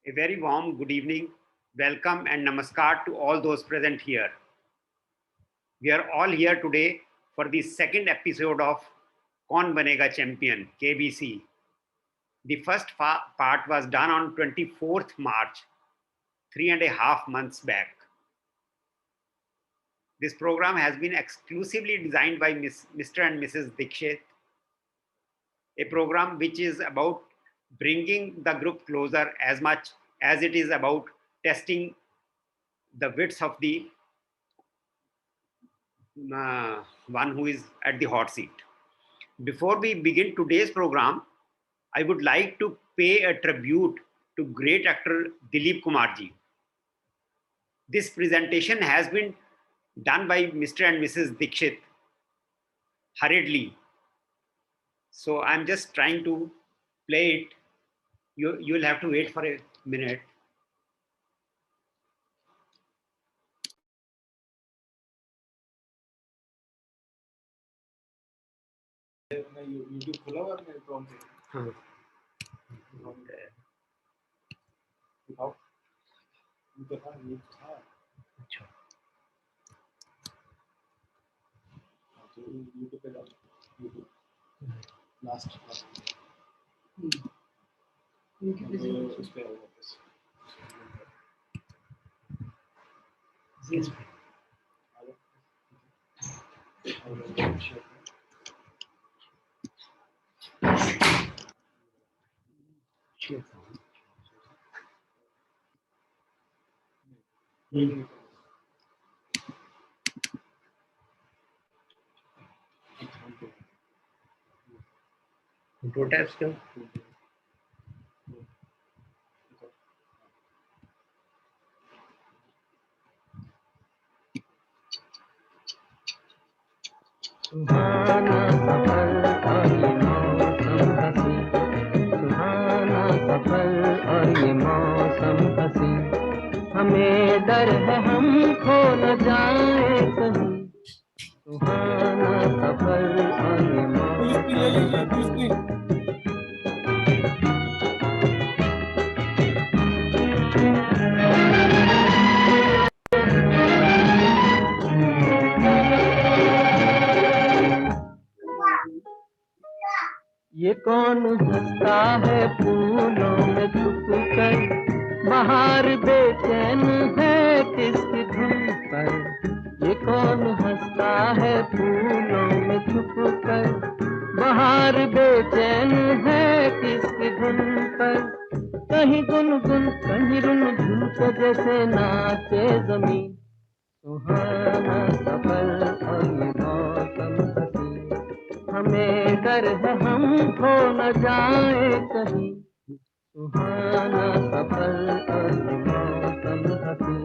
A very warm good evening, welcome and namaskar to all those present here. We are all here today for the second episode of Kaun Banega Champion, KBC. The first part was done on 24th March, 3.5 months back. This program has been exclusively designed by Mr. and Mrs. Dikshit, a program which is about bringing the group closer as much as it is about testing the wits of the one who is at the hot seat. Before we begin today's program, I would like to pay a tribute to great actor Dilip Kumar ji. This presentation has been done by Mr. and Mrs. Dikshit hurriedly. So I'm just trying to play it. You'll have to wait for a minute. YouTube खोला हुआ है prompt पे। हाँ। दिखाओ। ये था ये था। अच्छा। तो YouTube पे डाल YouTube लास्ट उस पे आएगा बस। Protest क्यों? सुहाना सफर और ये मौसम हसी, सुहाना सफर और ये मौसम हसी, हमें डर है हम खो न जाए कहीं, सुहाना सफर और ये मौसम हसी। ये कौन हंसता है फूलों में छुप कर, बाहर बेचैन है किसकी धुन पर, ये कौन हंसता है फूलों में छुप कर, बाहर बेचैन है किसकी धुन पर, कहीं गुनगुन कहीं रुनझुन के जैसे नाचे जमीन, सुहाना सफर और ये मौसम हसी, हमें डर है हम खो न जाए कहीं, सुहाना सफर और ये मौसम हसी।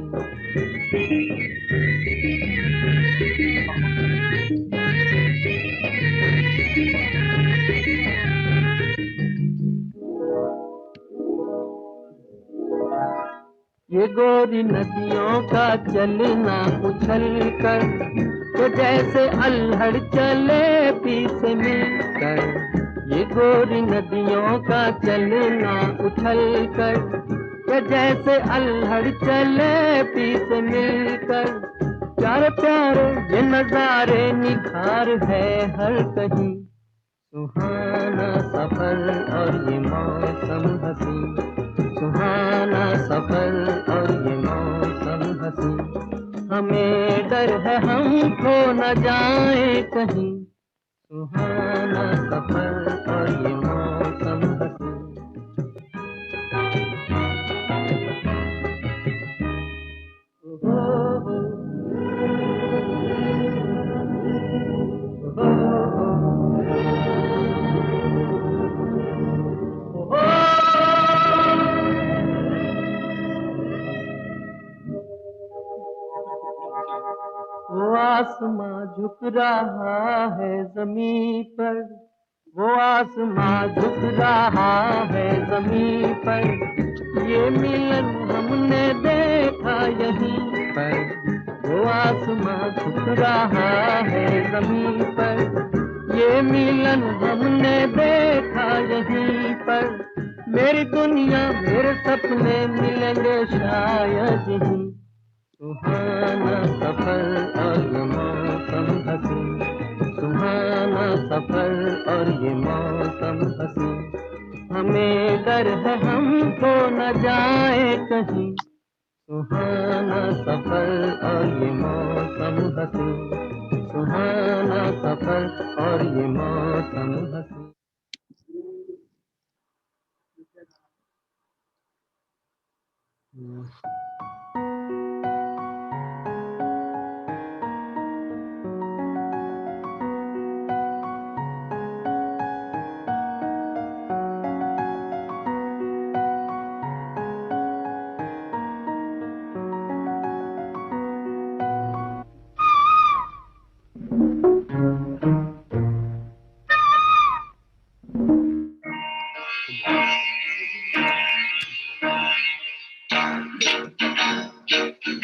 ये गोरी नदियों का चलना उछल कर, तो जैसे अल्हड़ चले पीछे मिलकर, ये गोरी नदियों का चलना उछल कर, तो जैसे अल्हड़ चले पीछे मिलकर, प्यारे प्यारे ये नजारे निखार है हर कहीं, सुहाना सफर और ये मौसम हसी, सुहाना सफर और ये मौसम हसी, हमें डर है हम खो न जाए कहीं, सुहाना सफर और ये मौसम हसी। वो आसमां झुक रहा है ज़मीं पर, वो आसमां झुक रहा है ज़मीं पर, ये मिलन हमने देखा यहीं पर, वो आसमां झुक रहा है ज़मीं पर, ये मिलन हमने देखा यहीं पर, मेरी दुनिया मेरे सपने मिलेंगे शायद ही, सुहाना सफर और ये मौसम हसी, सुहाना सफर और ये मौसम हसी, हमें डर है हमको न जाए कहीं, सुहाना सफर और ये मौसम हसी, सुहाना सफर और ये मौसम हसी।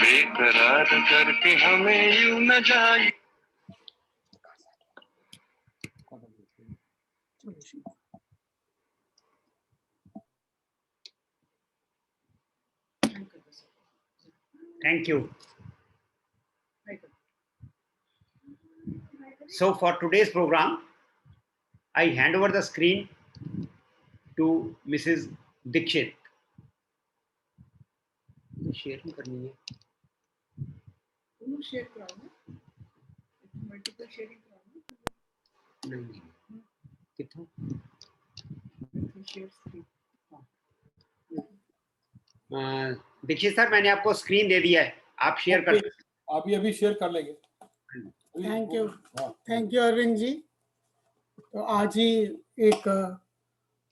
बेकरार करके हमें यूं न जाए। Thank you. So for today's program, I hand over the screen to Mrs. Dikshit. Share करनी है, शेयर कराओ, मल्टीपल शेयरिंग कराओ। नहीं कितना शेयर स्क्रीन। दीक्षित सर, मैंने आपको स्क्रीन दे दिया है, आप शेयर कर सकते हैं। आप अभी शेयर कर लेंगे। Thank you, thank you Arvind ji. तो आज ही एक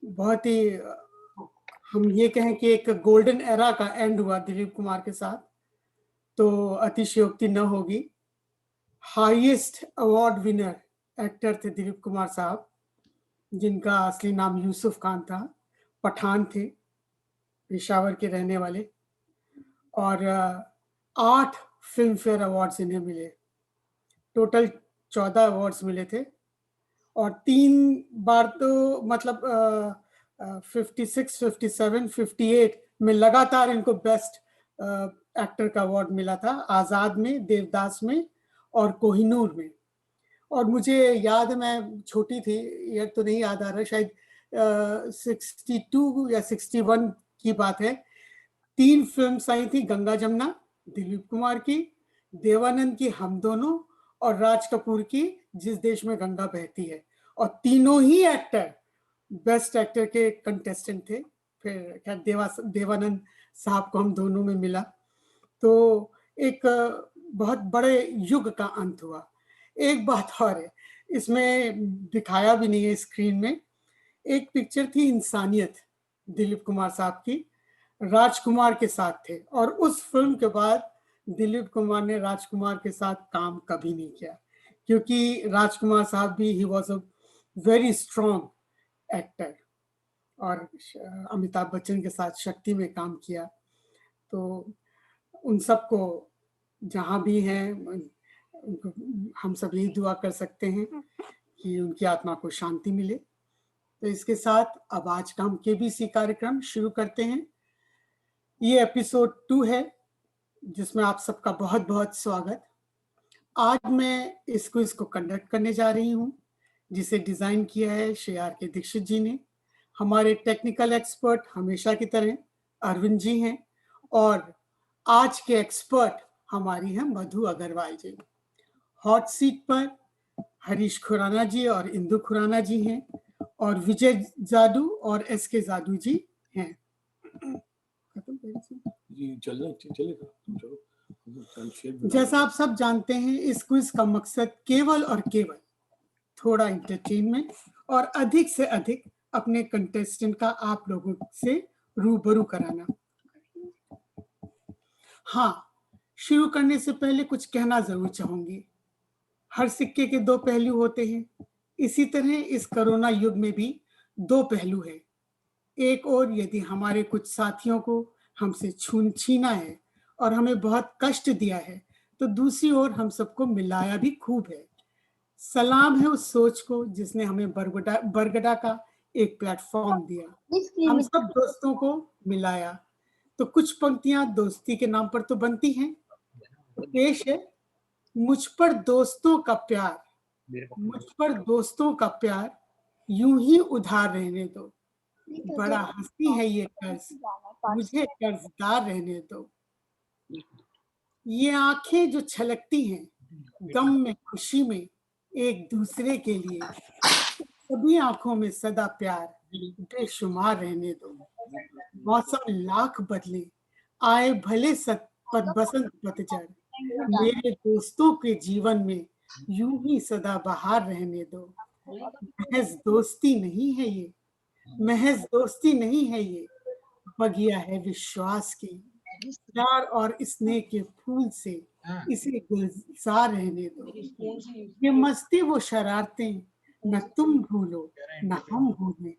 बहुत ही हम ये कहें कि एक गोल्डन एरा का एंड हुआ दिलीप कुमार के साथ, तो अतिशयोक्ति न होगी। हाईएस्ट अवार्ड विनर एक्टर थे दिलीप कुमार साहब, जिनका असली नाम यूसुफ खान था, पठान थे, पेशावर के रहने वाले, और 8 फिल्म फेयर अवार्ड्स इन्हें मिले। टोटल 14 अवार्ड्स मिले थे, और 3 बार तो मतलब 56, 57, 58 में लगातार इनको बेस्ट एक्टर का अवार्ड मिला था, आज़ाद में, देवदास में और कोहिनूर में। और मुझे याद है, मैं छोटी थी, ये तो नहीं याद आ रहा, शायद 62 या 61 की बात है। 3 फिल्म्स आई थी, गंगा जमुना दिलीप कुमार की, देवानंद की हम दोनों, और राज कपूर की जिस देश में गंगा बहती है, और तीनों ही एक्टर बेस्ट एक्टर के कंटेस्टेंट थे। फिर खैर देवानंद साहब को हम दोनों में मिला, तो एक बहुत बड़े युग का अंत हुआ। एक बात और है, इसमें दिखाया भी नहीं है स्क्रीन में, एक पिक्चर थी इंसानियत दिलीप कुमार साहब की, राजकुमार के साथ थे, और उस फिल्म के बाद दिलीप कुमार ने राजकुमार के साथ काम कभी नहीं किया, क्योंकि राजकुमार साहब भी he was a very strong actor, और अमिताभ बच्चन के साथ शक्ति में काम किया। तो उन सबको जहाँ भी हैं, हम सब यही दुआ कर सकते हैं कि उनकी आत्मा को शांति मिले। तो इसके साथ अब आज का हम केबीसी कार्यक्रम शुरू करते हैं। ये एपिसोड 2 है, जिसमें आप सबका बहुत बहुत स्वागत। आज मैं इस क्विज को कंडक्ट करने जा रही हूँ, जिसे डिजाइन किया है श्री आर के दीक्षित जी ने। हमारे टेक्निकल एक्सपर्ट हमेशा की तरह अरविंद जी हैं, और आज के एक्सपर्ट हमारी हैं मधु अग्रवाल जी। हॉट सीट पर हरीश खुराना जी और इंदु खुराना जी हैं, और विजय जादू और एसके जादू जी हैं। जैसा आप सब जानते हैं, इस क्विज का मकसद केवल और केवल थोड़ा एंटरटेनमेंट और अधिक से अधिक अपने कंटेस्टेंट का आप लोगों से रूबरू कराना। हाँ, शुरू करने से पहले कुछ कहना जरूर चाहूंगी। हर सिक्के के 2 पहलू होते हैं, इसी तरह इस कोरोना युग में भी 2 पहलू है। एक ओर यदि हमारे कुछ साथियों को हमसे छीना है और हमें बहुत कष्ट दिया है, तो दूसरी ओर हम सबको मिलाया भी खूब है। सलाम है उस सोच को जिसने हमें बरगड़ा का एक प्लेटफॉर्म दिया, हम सब दोस्तों को मिलाया। तो कुछ पंक्तियां दोस्ती के नाम पर तो बनती हैं। पेश है, मुझ पर दोस्तों का प्यार, मुझ पर दोस्तों का प्यार यूं ही उधार रहने दो, बड़ा हंसी है ये कर्ज, मुझे कर्जदार रहने दो। ये आंखें जो छलकती हैं गम में खुशी में एक दूसरे के लिए, सभी आंखों में सदा प्यार बेशुमार रहने दो। मौसम लाख बदले आए भले बसंत पतझड़, मेरे दोस्तों के जीवन में यूं ही सदा बहार रहने दो। महज दोस्ती नहीं है ये, महज दोस्ती नहीं है ये, बगिया है विश्वास की, प्यार और स्नेह के फूल से इसे गुलजार रहने दो। ये मस्ती वो शरारतें न तुम भूलो न हम भूलें,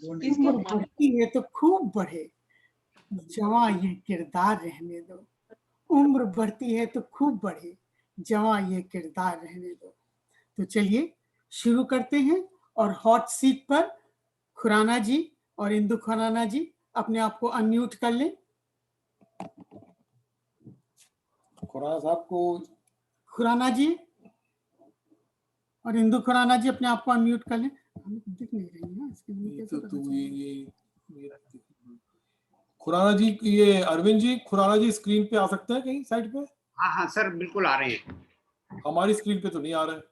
उम्र बढ़ती है तो खूब बढ़े, जवां ये किरदार रहने दो। उम्र बढ़ती है तो खूब बढ़े, जवां ये किरदार रहने दो। तो चलिए शुरू करते हैं। और हॉट सीट पर खुराना जी और इंदु खुराना जी अपने आप को अनम्यूट कर लें। खुराना साहब को, खुराना जी और इंदु खुराना जी अपने आप को अनम्यूट कर लें। हमें दिख नहीं रही है ना स्क्रीन में, कैसे पता चलेगा? खुराना जी, ये अरविंद जी, खुराना जी स्क्रीन पे आ सकते हैं कहीं साइड पे? हाँ हाँ सर, बिल्कुल आ रहे हैं। हमारी स्क्रीन पे तो नहीं आ रहा है।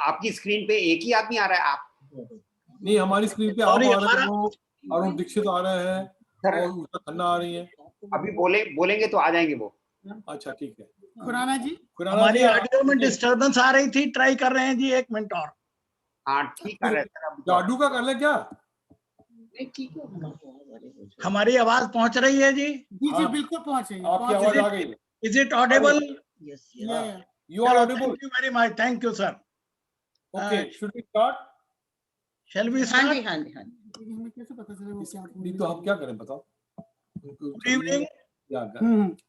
आपकी स्क्रीन पे एक ही आदमी आ रहा है। आप नहीं, हमारी स्क्रीन पे आप आ रहे हैं, वो अरुण दीक्षित आ रहे हैं और उषा खन्ना आ रही है। अभी बोलेंगे तो आ जाएंगे वो। अच्छा ठीक है। खुराना जी, हमारी ऑडियो में डिस्टरबेंस आ रही थी, ट्राई कर रहे हैं जी, 1 मिनट और। हाँ ठीक कर रहे हैं सर। जादू का कर ले क्या? हमारी आवाज पहुंच रही है जी? जी जी बिल्कुल पहुंच रही है। आपकी आवाज आ गई। Is it audible? You are audible. Thank you very much, thank you sir. Okay, should we start? Shall we start? हमें कैसे पता चले वो क्या बोल रहे हैं? तो हम क्या करें बताओ? Good evening.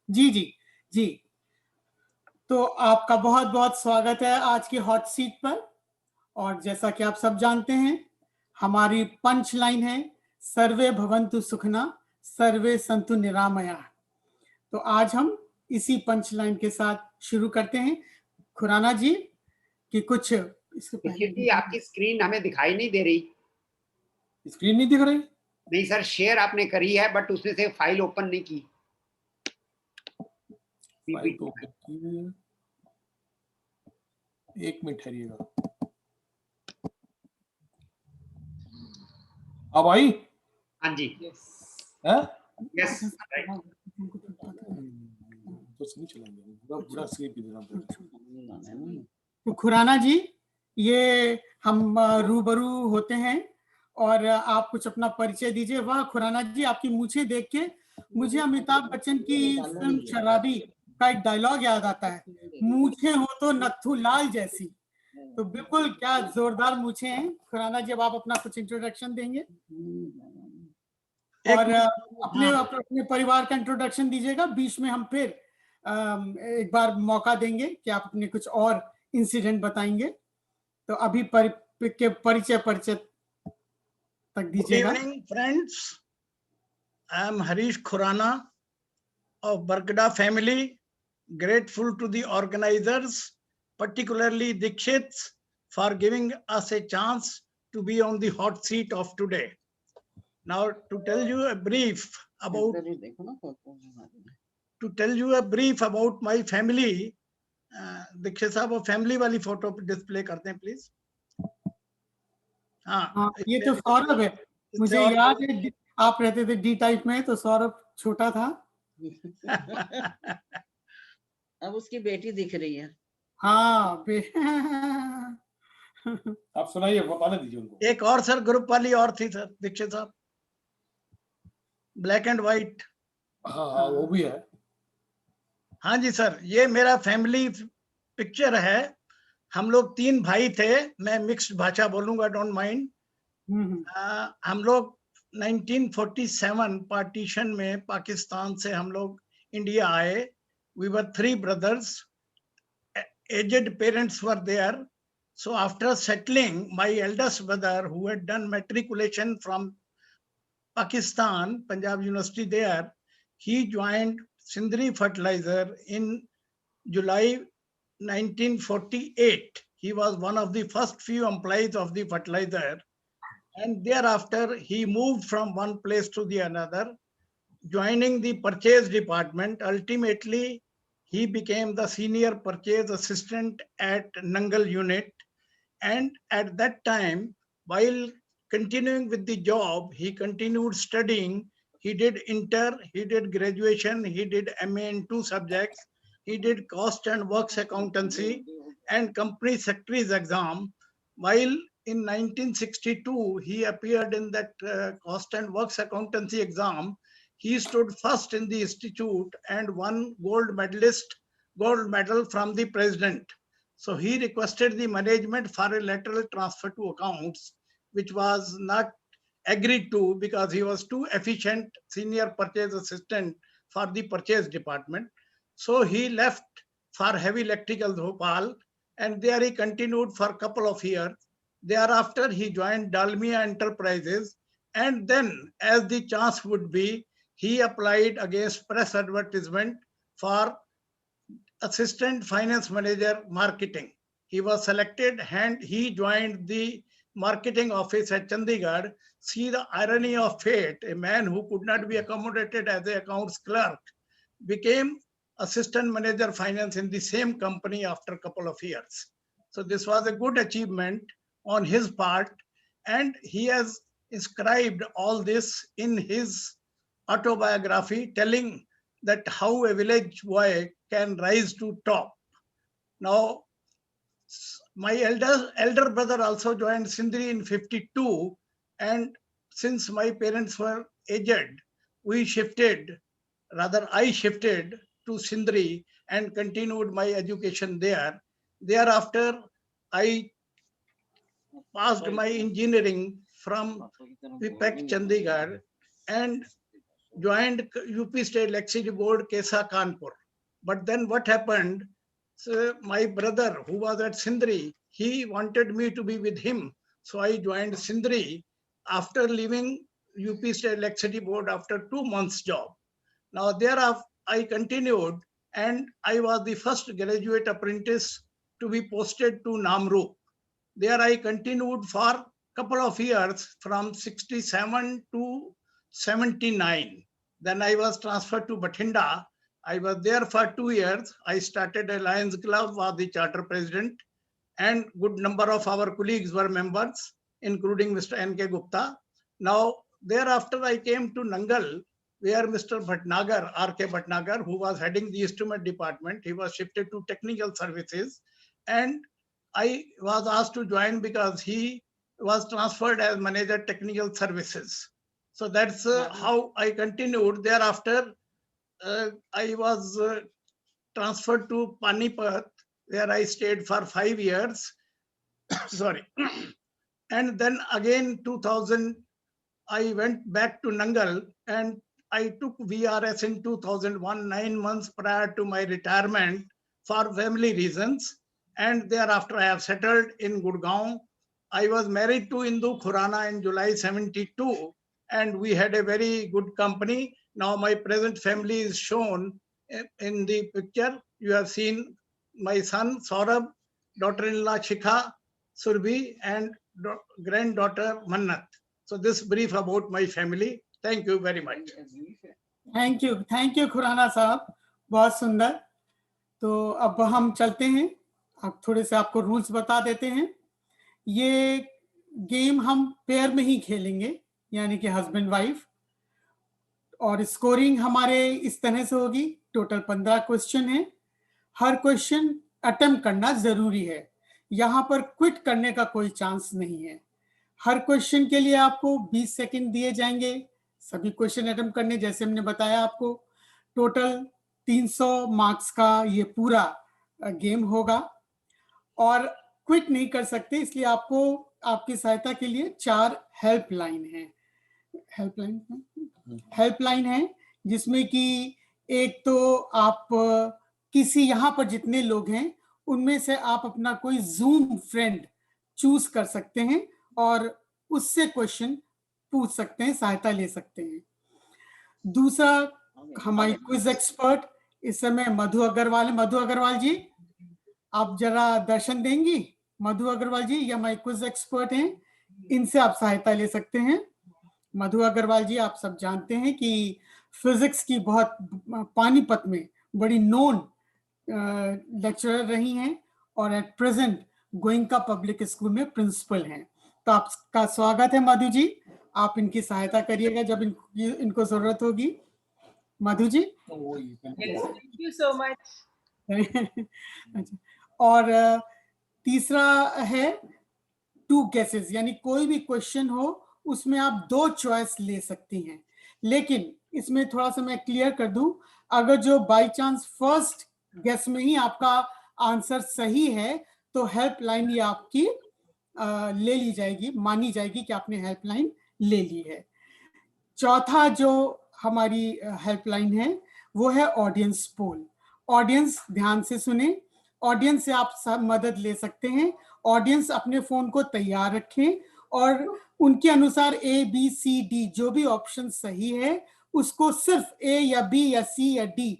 जी जी जी। तो आपका बहुत बहुत स्वागत है आज की हॉट सीट पर। और जैसा कि आप सब जानते हैं, हमारी पंच लाइन है सर्वे भवन्तु सुखना सर्वे सन्तु निरामया। तो आज हम इसी पंच लाइन के साथ शुरू करते हैं। खुराना जी की कुछ इसके पहले आपकी स्क्रीन हमें दिखाई नहीं दे रही। स्क्रीन नहीं दिख रही? नहीं सर, शेयर आपने करी है बट उसमें से फाइल ओपन नहीं की। फाइल तो ओपन की हुई है। 1 मिनट ठहरिएगा। अब आई? हाँ जी। हैं? यस। तो नहीं चलाएंगे, पूरा स्क्रीन पे देना पड़ेगा। तो खुराना जी, ये हम रूबरू होते हैं और आप कुछ अपना परिचय दीजिए। वाह खुराना जी, आपकी मूछें देख के मुझे अमिताभ बच्चन की फिल्म शराबी का एक डायलॉग याद आता है, मूछें हो तो नत्थू लाल जैसी। तो बिल्कुल क्या जोरदार मूछें हैं। खुराना जी, अब आप अपना कुछ इंट्रोडक्शन देंगे और अपने परिवार का इंट्रोडक्शन दीजिएगा। बीच में हम फिर एक बार मौका देंगे कि आप अपने कुछ और इंसिडेंट बताएंगे। तो अभी परिचय तक दीजिएगा। Good evening, friends. I am Harish Khurana of Barkada family. Grateful to the organizers, particularly Dikshit, for giving us a chance to be on the hot seat of today. Now, to tell you a brief about my family. Dixit साहब, वो family वाली photo display करते हैं please. हाँ, ये तो सौरभ है। मुझे याद है आप रहते थे डी टाइप में, तो सौरभ छोटा था। अब उसकी बेटी दिख रही है। हाँ आप सुनाइए, बताने दीजिए उनको। एक और सर ग्रुप वाली और थी सर दीक्षित साहब, ब्लैक एंड व्हाइट। हाँ वो भी है। हाँ जी सर, ये मेरा फैमिली पिक्चर है। हम लोग 3 भाई थे। मैं मिक्स्ड भाषा बोलूंगा, डोंट माइंड। हम लोग 1947 पार्टीशन में पाकिस्तान से हम लोग इंडिया आए। We were 3 brothers. Aged parents were there, So after settling, my eldest brother, who had done matriculation from Pakistan, Punjab University there, he joined Sindri Fertilizer in July 1948. He was one of the first few employees of the fertilizer, and thereafter he moved from one place to the another, joining the purchase department. Ultimately, he became the senior purchase assistant at Nangal unit. And at that time, while continuing with the job, he continued studying. He did inter, he did graduation, he did MA in 2 subjects. He did cost and works accountancy and company secretary's exam. While in 1962, he appeared in that cost and works accountancy exam. He stood first in the institute and won gold medal from the president. So he requested the management for a lateral transfer to accounts, which was not agreed to because he was too efficient senior purchase assistant for the purchase department. So he left for Heavy Electricals Bhopal, and there he continued for a couple of years. Thereafter, he joined Dalmia Enterprises, and then, as the chance would be, he applied against press advertisement for Assistant Finance Manager Marketing. He was selected and he joined the marketing office at Chandigarh. See the irony of fate, a man who could not be accommodated as an accounts clerk became Assistant Manager Finance in the same company after a couple of years. So this was a good achievement on his part, and he has inscribed all this in his autobiography, telling that how a village boy can rise to top. Now, my elder brother also joined Sindri in 52, and since my parents were aged, I shifted to Sindri and continued my education there. Thereafter, I passed my engineering from Vipec Chandigarh and joined UP State Electricity Board, Kesa Kanpur. But then what happened? So my brother, who was at Sindri, he wanted me to be with him. So I joined Sindri after leaving UP State Electricity Board after 2 months job. Now thereafter, I continued, and I was the first graduate apprentice to be posted to Namrup. There I continued for a couple of years from 67 to 79. Then I was transferred to Bathinda. I was there for 2 years. I started a Lions Club, was the charter president, and good number of our colleagues were members, including Mr. N.K. Gupta. Now, thereafter I came to Nangal, where Mr. Bhatnagar, R.K. Bhatnagar, who was heading the instrument department, he was shifted to technical services, and I was asked to join because he was transferred as manager technical services. So that's how I continued. Thereafter, I was transferred to Panipat, where I stayed for 5 years. Sorry. And then again, 2000, I went back to Nangal and I took VRS in 2001, 9 months prior to my retirement for family reasons. And thereafter, I have settled in Gurgaon. I was married to Indu Khurana in July 72, and we had a very good company. Now my present family is shown in the picture. You have seen my son Saurabh, daughter-in-law Shikha Surbi, and granddaughter Mannat. So this brief about my family. Thank you very much. Thank you Khurana साहब, बहुत सुंदर। तो अब हम चलते हैं, अब थोड़े से आपको रूल्स बता देते हैं। ये गेम हम पेयर में ही खेलेंगे, यानी कि हस्बैंड वाइफ, और स्कोरिंग हमारे इस तरह से होगी। टोटल 15 क्वेश्चन है, हर क्वेश्चन अटेम्प्ट करना जरूरी है, यहाँ पर क्विट करने का कोई चांस नहीं है। हर क्वेश्चन के लिए आपको 20 सेकंड दिए जाएंगे सभी क्वेश्चन अटेम्प्ट करने। जैसे हमने बताया आपको, टोटल 300 मार्क्स का ये पूरा गेम होगा और क्विट नहीं कर सकते, इसलिए आपको आपकी सहायता के लिए 4 हेल्पलाइन है, जिसमें कि एक तो आप किसी यहाँ पर जितने लोग हैं उनमें से आप अपना कोई जूम फ्रेंड चूज कर सकते हैं और उससे क्वेश्चन पूछ सकते हैं, सहायता ले सकते हैं। दूसरा, हमारी क्विज एक्सपर्ट इस समय मधु अग्रवाल है। मधु अग्रवाल जी, आप जरा दर्शन देंगी? मधु अग्रवाल जी, ये हमारी क्विज एक्सपर्ट हैं, इनसे आप सहायता ले सकते हैं। मधु अग्रवाल जी, आप सब जानते हैं कि फिजिक्स की बहुत पानीपत में बड़ी नोन लेक्चरर रही हैं और at present Goenka public school में प्रिंसिपल हैं। तो आपका स्वागत है मधु जी, आप इनकी सहायता करिएगा जब इनको जरूरत होगी। Madhu ji, thank you so much. और तीसरा है टू गेसेस, यानी कोई भी क्वेश्चन हो उसमें आप 2 चॉइस ले सकती हैं। लेकिन इसमें थोड़ा सा मैं क्लियर कर दूं, अगर जो बाय चांस फर्स्ट गेस में ही आपका आंसर सही है तो हेल्पलाइन ये आपकी ले ली जाएगी, मानी जाएगी कि आपने हेल्पलाइन ले ली है। चौथा जो हमारी हेल्पलाइन है वो है ऑडियंस पोल। ऑडियंस ध्यान से सुने, ऑडियंस से आप सब मदद ले सकते हैं। ऑडियंस अपने फोन को तैयार रखें और उनके अनुसार A, B, C, D जो भी ऑप्शन सही है उसको सिर्फ A या B या C या D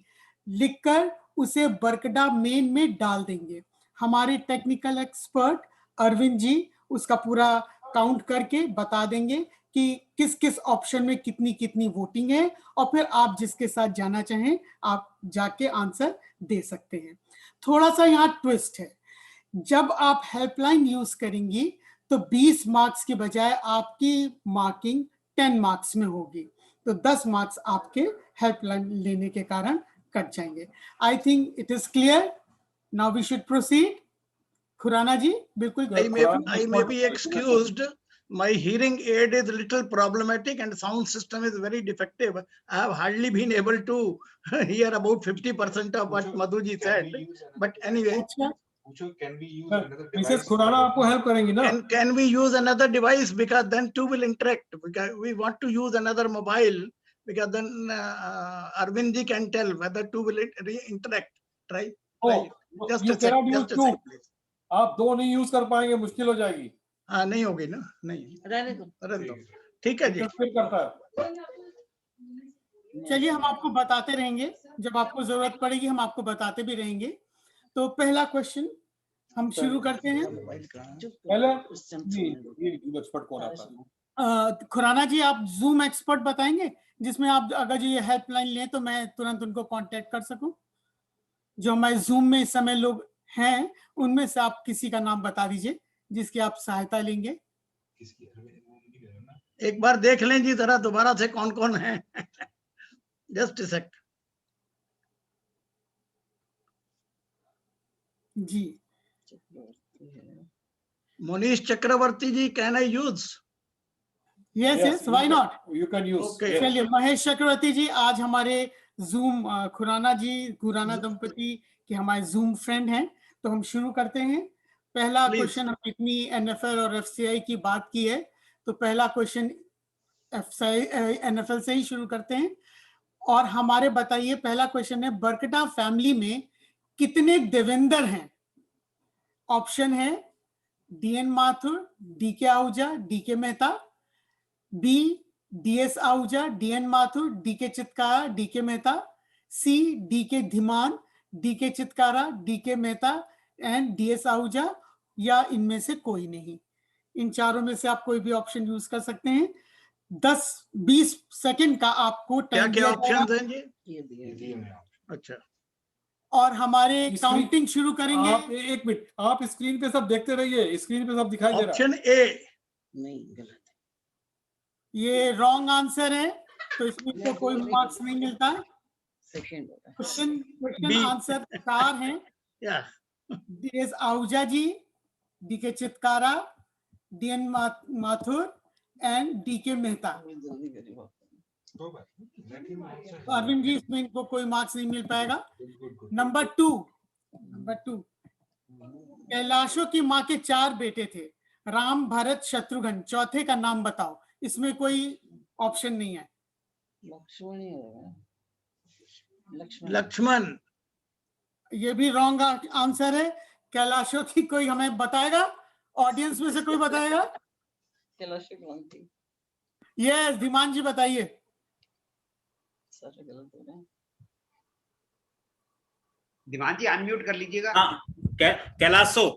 लिखकर उसे बरकड़ा मेन में डाल देंगे। हमारे टेक्निकल एक्सपर्ट अरविंद जी उसका पूरा काउंट करके बता देंगे कि किस किस ऑप्शन में कितनी कितनी वोटिंग है, और फिर आप जिसके साथ जाना चाहें आप जाके आंसर दे सकते हैं। थोड़ा सा यहाँ ट्विस्ट है, जब आप हेल्पलाइन यूज करेंगी तो 20 मार्क्स के बजाय आपकी मार्किंग 10 मार्क्स में होगी, तो 10 मार्क्स आपके हेल्पलाइन लेने के कारण कट जाएंगे। I think it is clear, now we should proceed. Khurana ji, बिल्कुल। I may be excused. My hearing aid is little problematic and sound system is very defective. I have hardly been able to hear about 50% of what Madhuji said. But anyway, can we use another device? Mrs. Khurana आपको help करेंगी ना? Can we use another device, because then two will interact. Because we want to use another mobile, because then Arvind ji can tell whether two will interact. Try. Just a second, please. आप 2 नहीं use कर पाएंगे, मुश्किल हो जाएगी। हाँ, नहीं होगी ना, नहीं रहने दो, ठीक है जी। चलिए, हम आपको बताते रहेंगे, जब आपको जरूरत पड़ेगी हम आपको बताते भी रहेंगे। तो पहला क्वेश्चन हम शुरू करते हैं। पहले एक्सपर्ट कौन आता है? खुराना जी, आप जूम एक्सपर्ट बताएंगे जिसमें आप अगर ये हेल्पलाइन लें तो मैं तुरंत उनको कांटेक्ट कर सकूं। जो हमारे जूम में इस समय लोग हैं उनमें से आप किसी का नाम बता दीजिए जिसकी आप सहायता लेंगे। एक बार देख लें जी जरा दोबारा से कौन कौन है। Just a second ji. Monish Chakraborty ji, can I use? Yes, why not, you can use. चलिए, महेश चक्रवर्ती जी आज हमारे जूम, खुराना जी, खुराना दंपति के हमारे जूम फ्रेंड हैं, तो हम शुरू करते हैं। पहला क्वेश्चन, हम इतनी NFL और FCI की बात की है तो पहला क्वेश्चन NFL से ही शुरू करते हैं। और हमारे बताइए, पहला क्वेश्चन है, बरकटा फैमिली में कितने देवेंद्र हैं? ऑप्शन है DN Mathur, DK Ahuja, DK Mehta, B DS Ahuja, DN Mathur, DK Chitkara, DK Mehta, C DK Dhiman, DK Chitkara, DK Mehta and DS Ahuja, या इनमें से कोई नहीं। इन चारों में से आप कोई भी ऑप्शन यूज कर सकते हैं। 10-20 सेकंड का आपको टाइम दिया जाएगा। अच्छा, और हमारे काउंटिंग शुरू करेंगे। आप एक मिनट, आप स्क्रीन पे सब देखते रहिए, स्क्रीन पे सब दिखाई दे रहा है। ऑप्शन ए नहीं, गलत, ये रॉन्ग आंसर है, तो इसमें तो कोई मार्क्स नहीं मिलता है। सेकंड क्वेश्चन आंसर 4 हैं। DS Ahuja ji, DK Chitkara, DN Mathur and DK Mehta. Arvind ji, इसमें इनको कोई मार्क्स नहीं मिल पाएगा। नंबर 2, कैलाशों की माँ के 4 बेटे थे, राम, भरत, शत्रुघ्न, चौथे का नाम बताओ। इसमें कोई ऑप्शन नहीं है। लक्ष्मण, ये भी रॉन्ग आंसर है। कैलाशों की कोई हमें बताएगा ऑडियंस में से कोई बताएगा? कैलाश क्रांति। यस, धीमान जी बताइए। सारे गलत हो रहे हैं। दीवान जी अनम्यूट कर लीजिएगा। कैलाशो।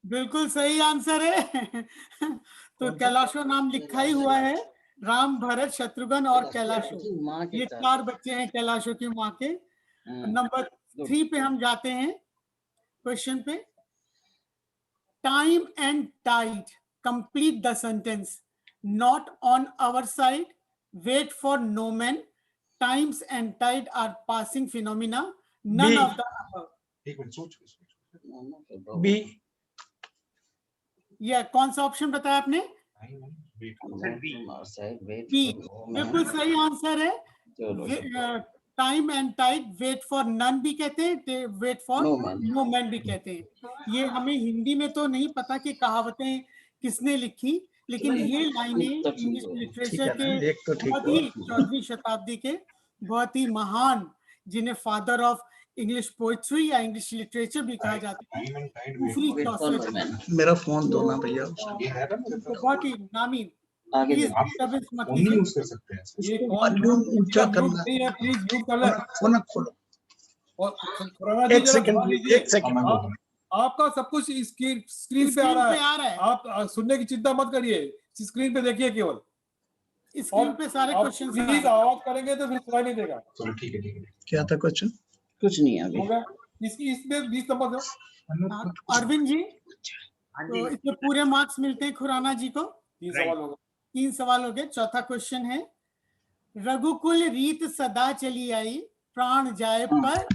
बिल्कुल सही आंसर है। तो कैलाशो नाम लिखा ही हुआ है। राम, भरत, शत्रुघ्न और कैलाशो, माँ के ये 4 बच्चे हैं कैलाशो की माँ के। नंबर 3 पे हम जाते हैं क्वेश्चन पे। Time and tide, complete the sentence. Not on our side, wait for no man, times and tide are passing phenomena, none of the above. एक मिनट सोच। बी। ये कौन सा ऑप्शन बताया आपने? बी बिल्कुल सही आंसर है। Time and tide, wait for none भी कहते हैं, वेट फॉर नो मैन भी कहते हैं। ये हमें हिंदी में तो नहीं पता कि कहावतें किसने लिखी, लेकिन ये लाइनें इंग्लिश लिटरेचर के बहुत ही 14वीं शताब्दी के बहुत ही महान, जिन्हें फादर ऑफ इंग्लिश पोइट्री या इंग्लिश लिटरेचर भी कहा जाता है, मेरा फोन दो ना भैया। बहुत ही नामी। आगे प्लीज डिस्टर्बेंस मत कीजिए। यूज कर सकते हैं। ये वॉल्यूम ऊंचा करना है। प्लीज म्यूट कर ले। फोन खोलो। और एक सेकंड, एक सेकंड। आपका सब कुछ स्क्रीन पे आ रहा है। आप सुनने की चिंता मत करिए, स्क्रीन पे देखिए केवल। स्क्रीन पे सारे क्वेश्चन प्लीज आवाज करेंगे तो फिर सुनाई नहीं देगा। चलो ठीक है। क्या था क्वेश्चन? कुछ नहीं अभी होगा। इसमें 20 नंबर दो। अरविंद जी, तो इसमें पूरे मार्क्स मिलते हैं खुराना जी को। 3 सवाल होगा। 3 सवाल हो गए। चौथा क्वेश्चन है, रघुकुल रीत सदा चली आई, प्राण जाए पर।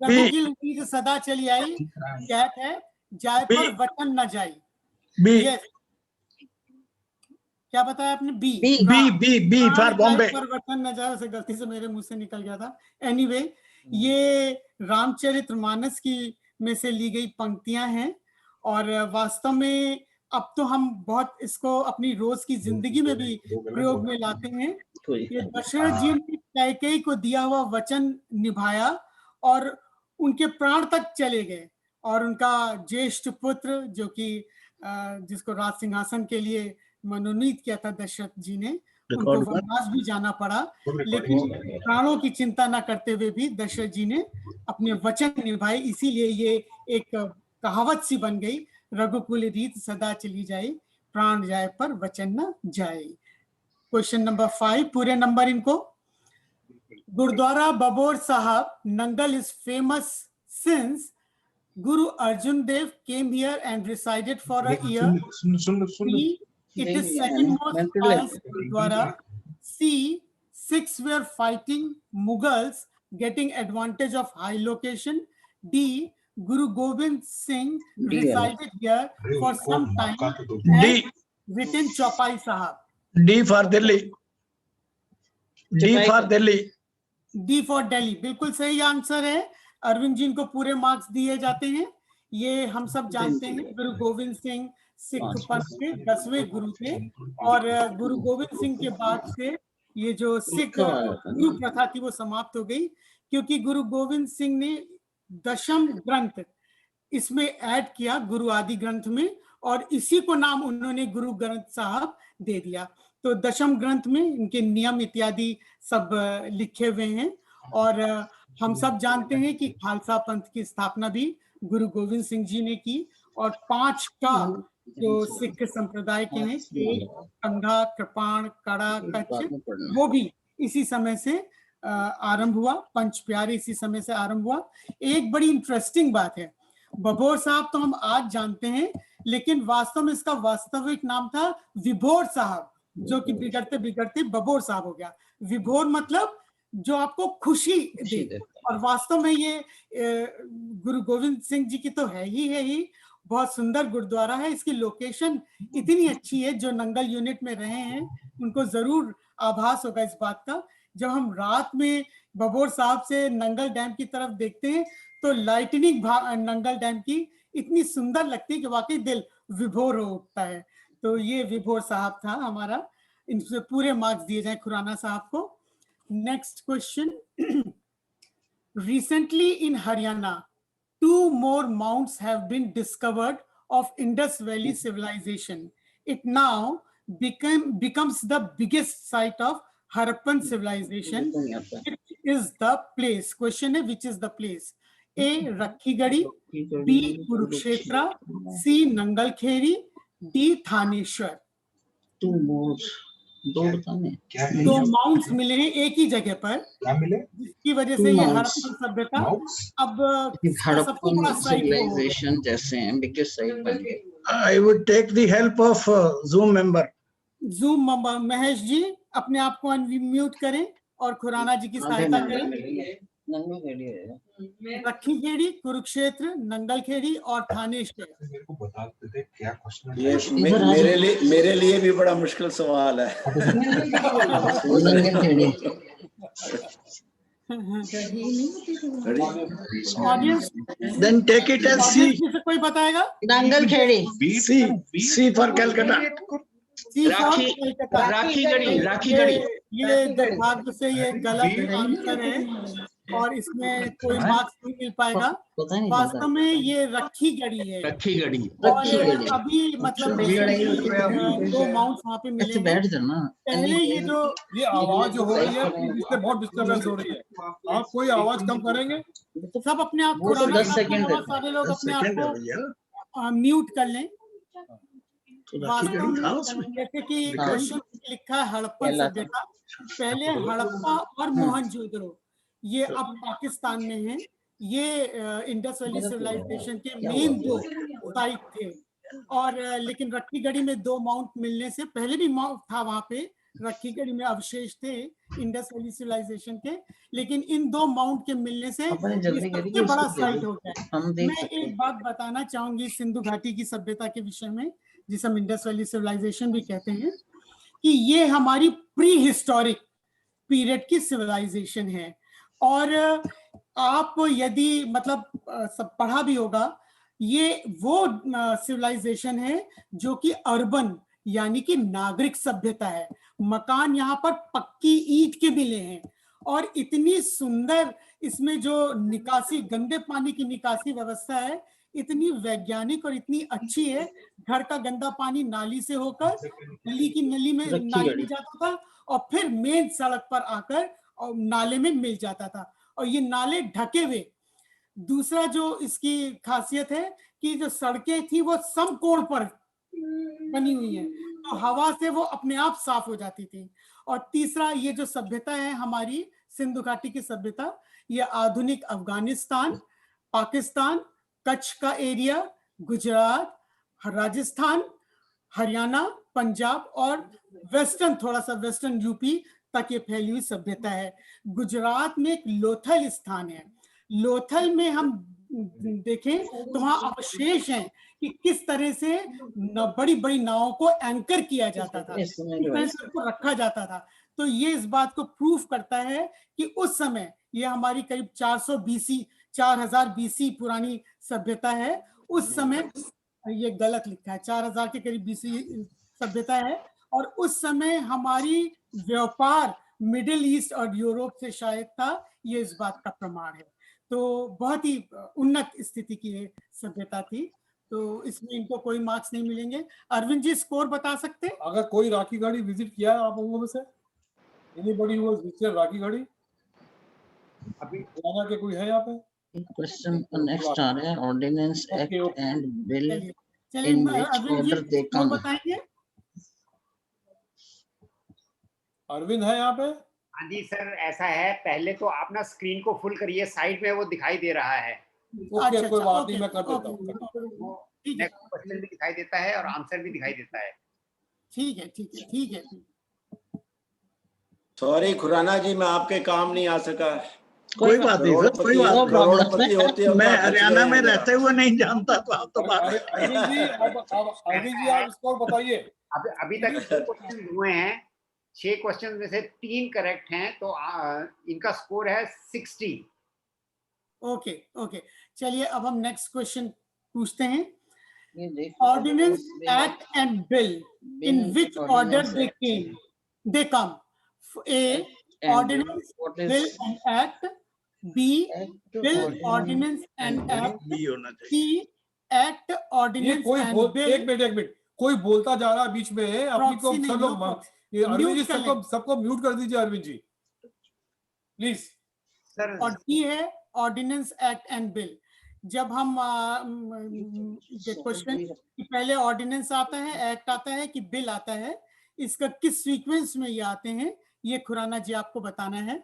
रघुकुल रीत सदा चली आई, क्या है? जाए पर वचन न जाई। यस, क्या बताया आपने? बी। B for Bombay. पर वचन न जाए, उसे गलती से मेरे मुंह से निकल गया था। एनीवे, ये रामचरितमानस की में से ली गई पंक्तियां हैं, और वास्तव में अब तो हम बहुत इसको अपनी रोज की जिंदगी में भी प्रयोग में लाते हैं। ये दशरथ जी ने कैकेयी को दिया हुआ वचन निभाया और उनके प्राण तक चले गए, और उनका ज्येष्ठ पुत्र जो कि जिसको राज सिंहासन के लिए मनोनीत किया था दशरथ जी ने, उनको वनवास भी जाना पड़ा, लेकिन प्राणों की चिंता न करते हुए भी दशरथ जी ने अपने वचन निभाए। इसीलिए ये एक कहावत सी बन गई, रघुकुल रीत सदा चली जाए, प्राण जाए पर वचन न जाए। क्वेश्चन नंबर 5, पूरे नंबर इनको। गुरुद्वारा बबोर साहब, Nangal is famous since Guru Arjan Dev came here and resided for a year. B, it is second most pious Gurudwara. C, 6 were fighting Mughals, getting advantage of high location. D, Guru Gobind Singh resided here for some time. D, written Chaupai Sahab. D for Delhi. D for Delhi. D for Delhi बिल्कुल सही answer है। अरविंद जी को पूरे marks दिए जाते हैं। ये हम सब जानते हैं, गुरु गोविंद सिंह सिख पंथ के 10वें गुरु थे, और गुरु गोविंद सिंह के बाद से ये जो सिख गुरु प्रथा थी वो समाप्त हो गई, क्योंकि गुरु गोविंद सिंह ने 10म ग्रंथ इसमें ऐड किया गुरु आदि ग्रंथ में, और इसी को नाम उन्होंने गुरु ग्रंथ साहब दे दिया। तो 10म ग्रंथ में इनके नियम इत्यादि सब लिखे हुए हैं, और हम सब जानते हैं कि खालसा पंथ की स्थापना भी गुरु गोविंद सिंह जी ने की, और 5 का जो सिख संप्रदाय के हैं, कंघा, कृपाण, कड़ा, कच्छ, वो भी इसी समय से आरंभ हुआ। पंच प्यारे इसी समय से आरंभ हुआ। एक बड़ी इंटरेस्टिंग बात है, बबोर साहब तो हम आज जानते हैं, लेकिन वास्तव में इसका वास्तविक नाम था विभोर साहब, जो कि बिगड़ते बिगड़ते बबोर साहब हो गया। विभोर मतलब जो आपको खुशी दे, और वास्तव में ये गुरु गोविंद सिंह जी की तो है ही बहुत सुंदर गुरुद्वारा है। इसकी लोकेशन इतनी अच्छी है, जो नंगल यूनिट में रहे हैं उनको जरूर आभास होगा इस बात का। जब हम रात में बबोर साहब से नंगल डैम की तरफ देखते हैं तो लाइटनिंग नंगल डैम की इतनी सुंदर लगती है कि वाकई दिल विभोर हो उठता है। तो ये विभोर साहब था हमारा। इनसे पूरे मार्क्स दिए जाए खुराना साहब को। Next question, recently in Haryana 2 more mounts have been discovered of Indus Valley civilization. It now becomes the biggest site of Harappan civilization. Which is the place? Question है, which is the place? A. Rakhigarhi, B. Kurukshetra, C. Nangalkheri, D. Thaneshwar. Two more. दो mounts मिले हैं एक ही जगह पर, जिसकी वजह से ये हड़प्पन सभ्यता अब सबसे बड़ा साइट civilization जैसे हैं, biggest site बन गए. I would take the help of Zoom member. Zoom member Mahesh ji अपने आप को अनम्यूट करें और खुराना जी की सहायता करें. रखीगेड़ी, कुरुक्षेत्र, नंगलखेड़ी और थानेश्वर. मेरे को बता देते क्या क्वेश्चन. मेरे लिए भी बड़ा मुश्किल सवाल है. Audience Then take it as C. कोई बताएगा? नंगलखेड़ी. C for Calcutta. राखीगढ़ी. ये दुर्भाग्य से ये गलत आंसर है और इसमें कोई मार्क्स नहीं मिल पाएगा. वास्तव में ये रखीगढ़ी है. और अभी मतलब दो माउंट्स वहाँ पे मिले. पहले ये आवाज हो रही है, इससे बहुत डिस्टर्बेंस हो रही है. आप कोई आवाज कम करेंगे? सब अपने आप को, सारे लोग अपने आप को म्यूट कर लें. जैसे कि क्वेश्चन लिखा है हड़प्पन सभ्यता, पहले हड़प्पा और मोहनजोदड़ो ये अब पाकिस्तान में है. ये इंडस वैली सिविलाइजेशन के मेन दो साइट थे. और लेकिन रखीगढ़ी में दो माउंट मिलने से पहले भी माउंट था वहां पे, रखीगढ़ी में अवशेष थे इंडस वैली सिविलाइजेशन के, लेकिन इन दो माउंट के मिलने से सबसे बड़ा साइट हो गया. मैं एक बात बताना चाहूंगी सिंधु घाटी की सभ्यता के विषय में, जिसे हम इंडस वैली सिविलाइजेशन भी कहते हैं, कि ये हमारी प्री हिस्टोरिक पीरियड की सिविलाइजेशन है. और आप यदि मतलब सब पढ़ा भी होगा, ये वो सिविलाइजेशन है जो कि अर्बन यानी कि नागरिक सभ्यता है. मकान यहाँ पर पक्की ईंट के मिले हैं और इतनी सुंदर इसमें जो निकासी, गंदे पानी की निकासी व्यवस्था है, इतनी वैज्ञानिक और इतनी अच्छी है. घर का गंदा पानी नाली से होकर दिल्ली की नाली में जाता था और फिर मेन सड़क पर आकर और नाले में मिल जाता था, और ये नाले ढके हुए. दूसरा जो इसकी खासियत है कि जो सड़कें थी वो समकोण पर बनी हुई है, तो हवा से वो अपने आप साफ हो जाती थी. और तीसरा ये जो सभ्यता है हमारी सिंधु घाटी की सभ्यता, ये आधुनिक अफगानिस्तान, पाकिस्तान, कच्छ का एरिया, गुजरात, राजस्थान, हरियाणा, पंजाब और वेस्टर्न, थोड़ा सा वेस्टर्न यूपी तक ये फैली हुई सभ्यता है. गुजरात में एक लोथल स्थान है. लोथल में हम देखें तो वहां अवशेष हैं कि किस तरह से बड़ी बड़ी नावों को एंकर किया जाता था, किस तरह से उसको रखा जाता था. तो ये इस बात को प्रूफ करता है कि उस समय ये हमारी करीब 400 BC 4000 BC पुरानी सभ्यता है. उस समय ये गलत लिखा है, 4000 के करीब BC सभ्यता है. और उस समय हमारी व्यापार मिडिल ईस्ट और यूरोप से शायद था, ये इस बात का प्रमाण है. तो बहुत ही उन्नत स्थिति की ये सभ्यता थी. तो इसमें इनको कोई मार्क्स नहीं मिलेंगे. अरविंद जी स्कोर बता सकते हैं? अगर कोई राखीगढ़ी विजिट किया है आप लोगों में से, anybody who has visited Rakhigarhi? अभी जाना के कोई है यहाँ पे? क्वेश्चन नेक्स्ट आ रहा है, ऑर्डिनेंस एक्ट एंड बिल चलिए इन व्हिच ऑर्डर दे कम. बताएंगे अरविंद है यहाँ पे? हाँ जी सर, ऐसा है. पहले तो आप ना स्क्रीन को फुल करिए, साइड में वो दिखाई दे रहा है. ओके, कोई बात नहीं, मैं कर देता हूँ. नेक्स्ट क्वेश्चन भी दिखाई देता है और आंसर भी दिखाई देता है. ठीक है, ठीक है, ठीक है. सॉरी खुराना जी, मैं आपके काम नहीं आ सका. कोई बात नहीं सर, कोई बात करोड़पति होते हो. मैं हरियाणा में रहते हुए नहीं जानता, तो आप तो बात. अरविंद जी आप स्कोर बताइए. अभी तक 6 क्वेश्चन हुए हैं. 6 क्वेश्चन में से 3 करेक्ट हैं, तो इनका स्कोर है 60. ओके ओके, चलिए अब हम नेक्स्ट क्वेश्चन पूछते हैं. Ordinance act and bill in which order they come? A. Ordinance, bill and act. B. Bill, ordinance and act. C. Act ये ऑर्डिनेंस कोई एंड बोल, बिल। एक मिनट, कोई बोलता जा रहा है बीच में, अपनी को Proxy नहीं, सब no लोग proxy. ये अरविंद जी Mute कर सबको म्यूट कर दीजिए, अरविंद जी प्लीज। सर और डी है ऑर्डिनेंस एक्ट एंड बिल। जब हम क्वेश्चन पहले ऑर्डिनेंस आता है, एक्ट आता है कि बिल आता है, इसका किस सीक्वेंस में ये आते हैं, ये खुराना जी आपको बताना है।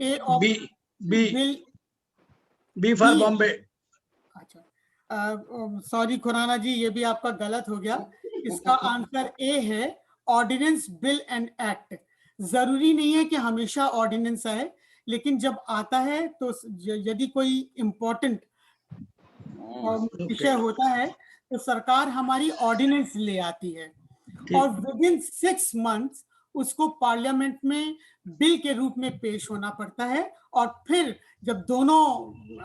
A B B bill B for Bombay. अच्छा, सॉरी खुराना जी, ये भी आपका गलत हो गया। इसका आंसर ए है ऑर्डिनेंस बिल एंड एक्ट। जरूरी नहीं है कि हमेशा ऑर्डिनेंस आए, लेकिन जब आता है तो यदि कोई इम्पोर्टेंट विषय होता है तो सरकार हमारी ऑर्डिनेंस ले आती है और विद इन 6 मंथ्स उसको पार्लियामेंट में बिल के रूप में पेश होना पड़ता है। और फिर जब दोनों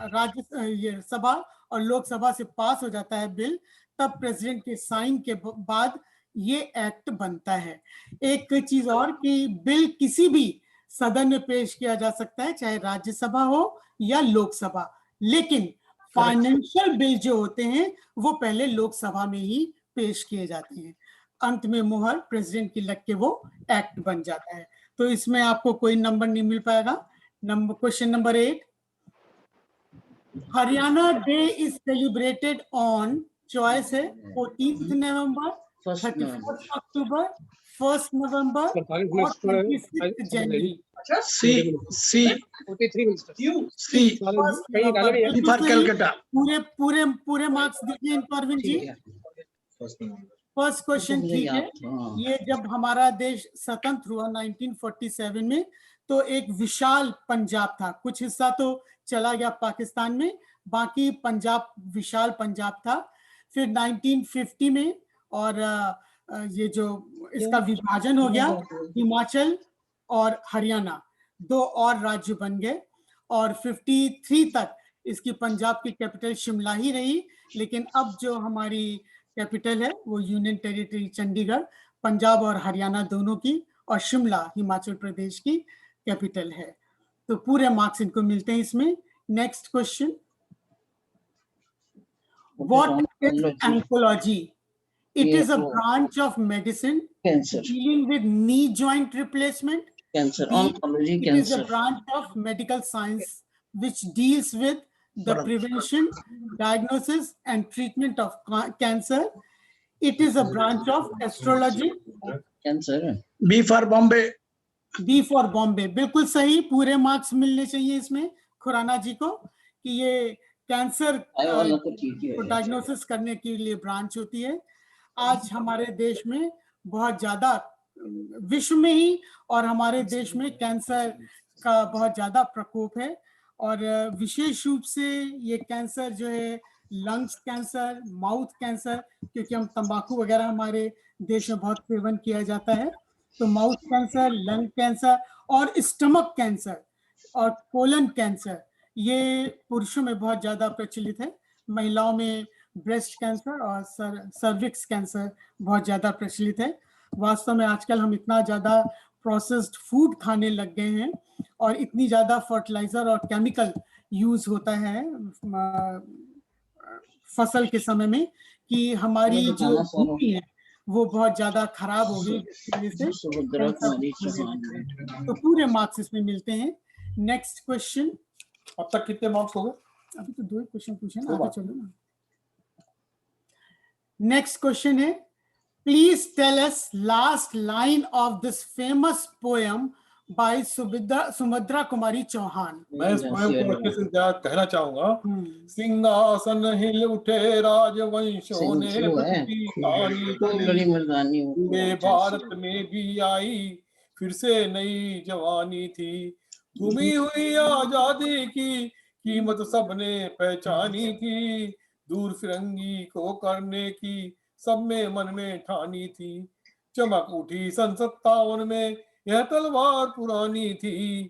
राज्य सभा और लोकसभा से पास हो जाता है बिल, तब प्रेसिडेंट के साइन के बाद ये एक्ट बनता है। एक चीज और कि बिल किसी भी सदन में पेश किया जा सकता है, चाहे राज्यसभा हो या लोकसभा, लेकिन फाइनेंशियल बिल जो होते हैं वो पहले लोकसभा में ही पेश किए जाते हैं। अंत में मुहर प्रेसिडेंट की लग के वो एक्ट बन जाता है। तो इसमें आपको कोई नंबर नहीं मिल पाएगा। Question number 8, Haryana day is celebrated on, choice है 14th नवंबर, 31st अक्टूबर, 1st नवंबर और 26th January. C C C for Calcutta. पूरे मार्क्स दीजिए इनको अरविंद जी। फर्स्ट क्वेश्चन ठीक है। ये जब हमारा देश स्वतंत्र हुआ 1947 में, तो एक विशाल पंजाब था, कुछ हिस्सा तो चला गया पाकिस्तान में, बाकी पंजाब विशाल पंजाब था। फिर 1950 में और ये जो इसका विभाजन हो गया, हिमाचल और हरियाणा 2 और राज्य बन गए और 53 तक इसकी पंजाब की कैपिटल शिमला ही रही। लेकिन अब जो हमारी कैपिटल है वो यूनियन टेरिटरी चंडीगढ़, पंजाब और हरियाणा दोनों की, और शिमला हिमाचल प्रदेश की कैपिटल है। तो पूरे मार्क्स इनको मिलते हैं इसमें। Next question, what is oncology? It is a branch of medicine dealing with knee joint replacement. Cancer, oncology, It cancer. is a branch of medical science which deals with the prevention, diagnosis and treatment of cancer. It is a branch of astrology. Cancer. B for Bombay. B for Bombay, बिल्कुल सही। पूरे marks मिलने चाहिए इसमें खुराना जी को कि ये cancer को डायग्नोसिस करने के लिए ब्रांच होती है। आज हमारे देश में बहुत ज्यादा, विश्व में ही और हमारे देश में कैंसर का बहुत ज्यादा प्रकोप है। और विशेष रूप से ये कैंसर जो है, लंग्स कैंसर, माउथ कैंसर, क्योंकि हम तंबाकू वगैरह हमारे देश में बहुत सेवन किया जाता है, तो माउथ कैंसर, लंग कैंसर और स्टमक कैंसर और कोलन कैंसर ये पुरुषों में बहुत ज्यादा प्रचलित है। महिलाओं में ब्रेस्ट कैंसर और सर्विक्स कैंसर बहुत ज्यादा प्रचलित है। वास्तव में आजकल हम इतना ज्यादा प्रोसेस्ड फूड खाने लग गए हैं और इतनी ज्यादा फर्टिलाइजर और केमिकल यूज होता है फसल के समय में कि हमारी जो भूमि है वो बहुत ज्यादा खराब हो गई, जिसकी वजह से तो पूरे मार्क्स इसमें मिलते हैं। नेक्स्ट क्वेश्चन, अब तक कितने मार्क्स हो गए? अभी तो 2 क्वेश्चन पूछे ना, आगे चलो ना। नेक्स्ट क्वेश्चन है, please tell us last line of this famous poem by Subhadra Kumari Chauhan. मैं इस पोएम को अच्छे से कहना चाहूंगा। सिंहासन हिल उठे राजवंशों ने, पूरे भारत में भी आई फिर से नई जवानी थी। गुमी हुई आजादी की कीमत सबने पहचानी थी, दूर फिरंगी को करने की सब में मन में ठानी थी। चमक उठी सन 57 में यह तलवार पुरानी थी,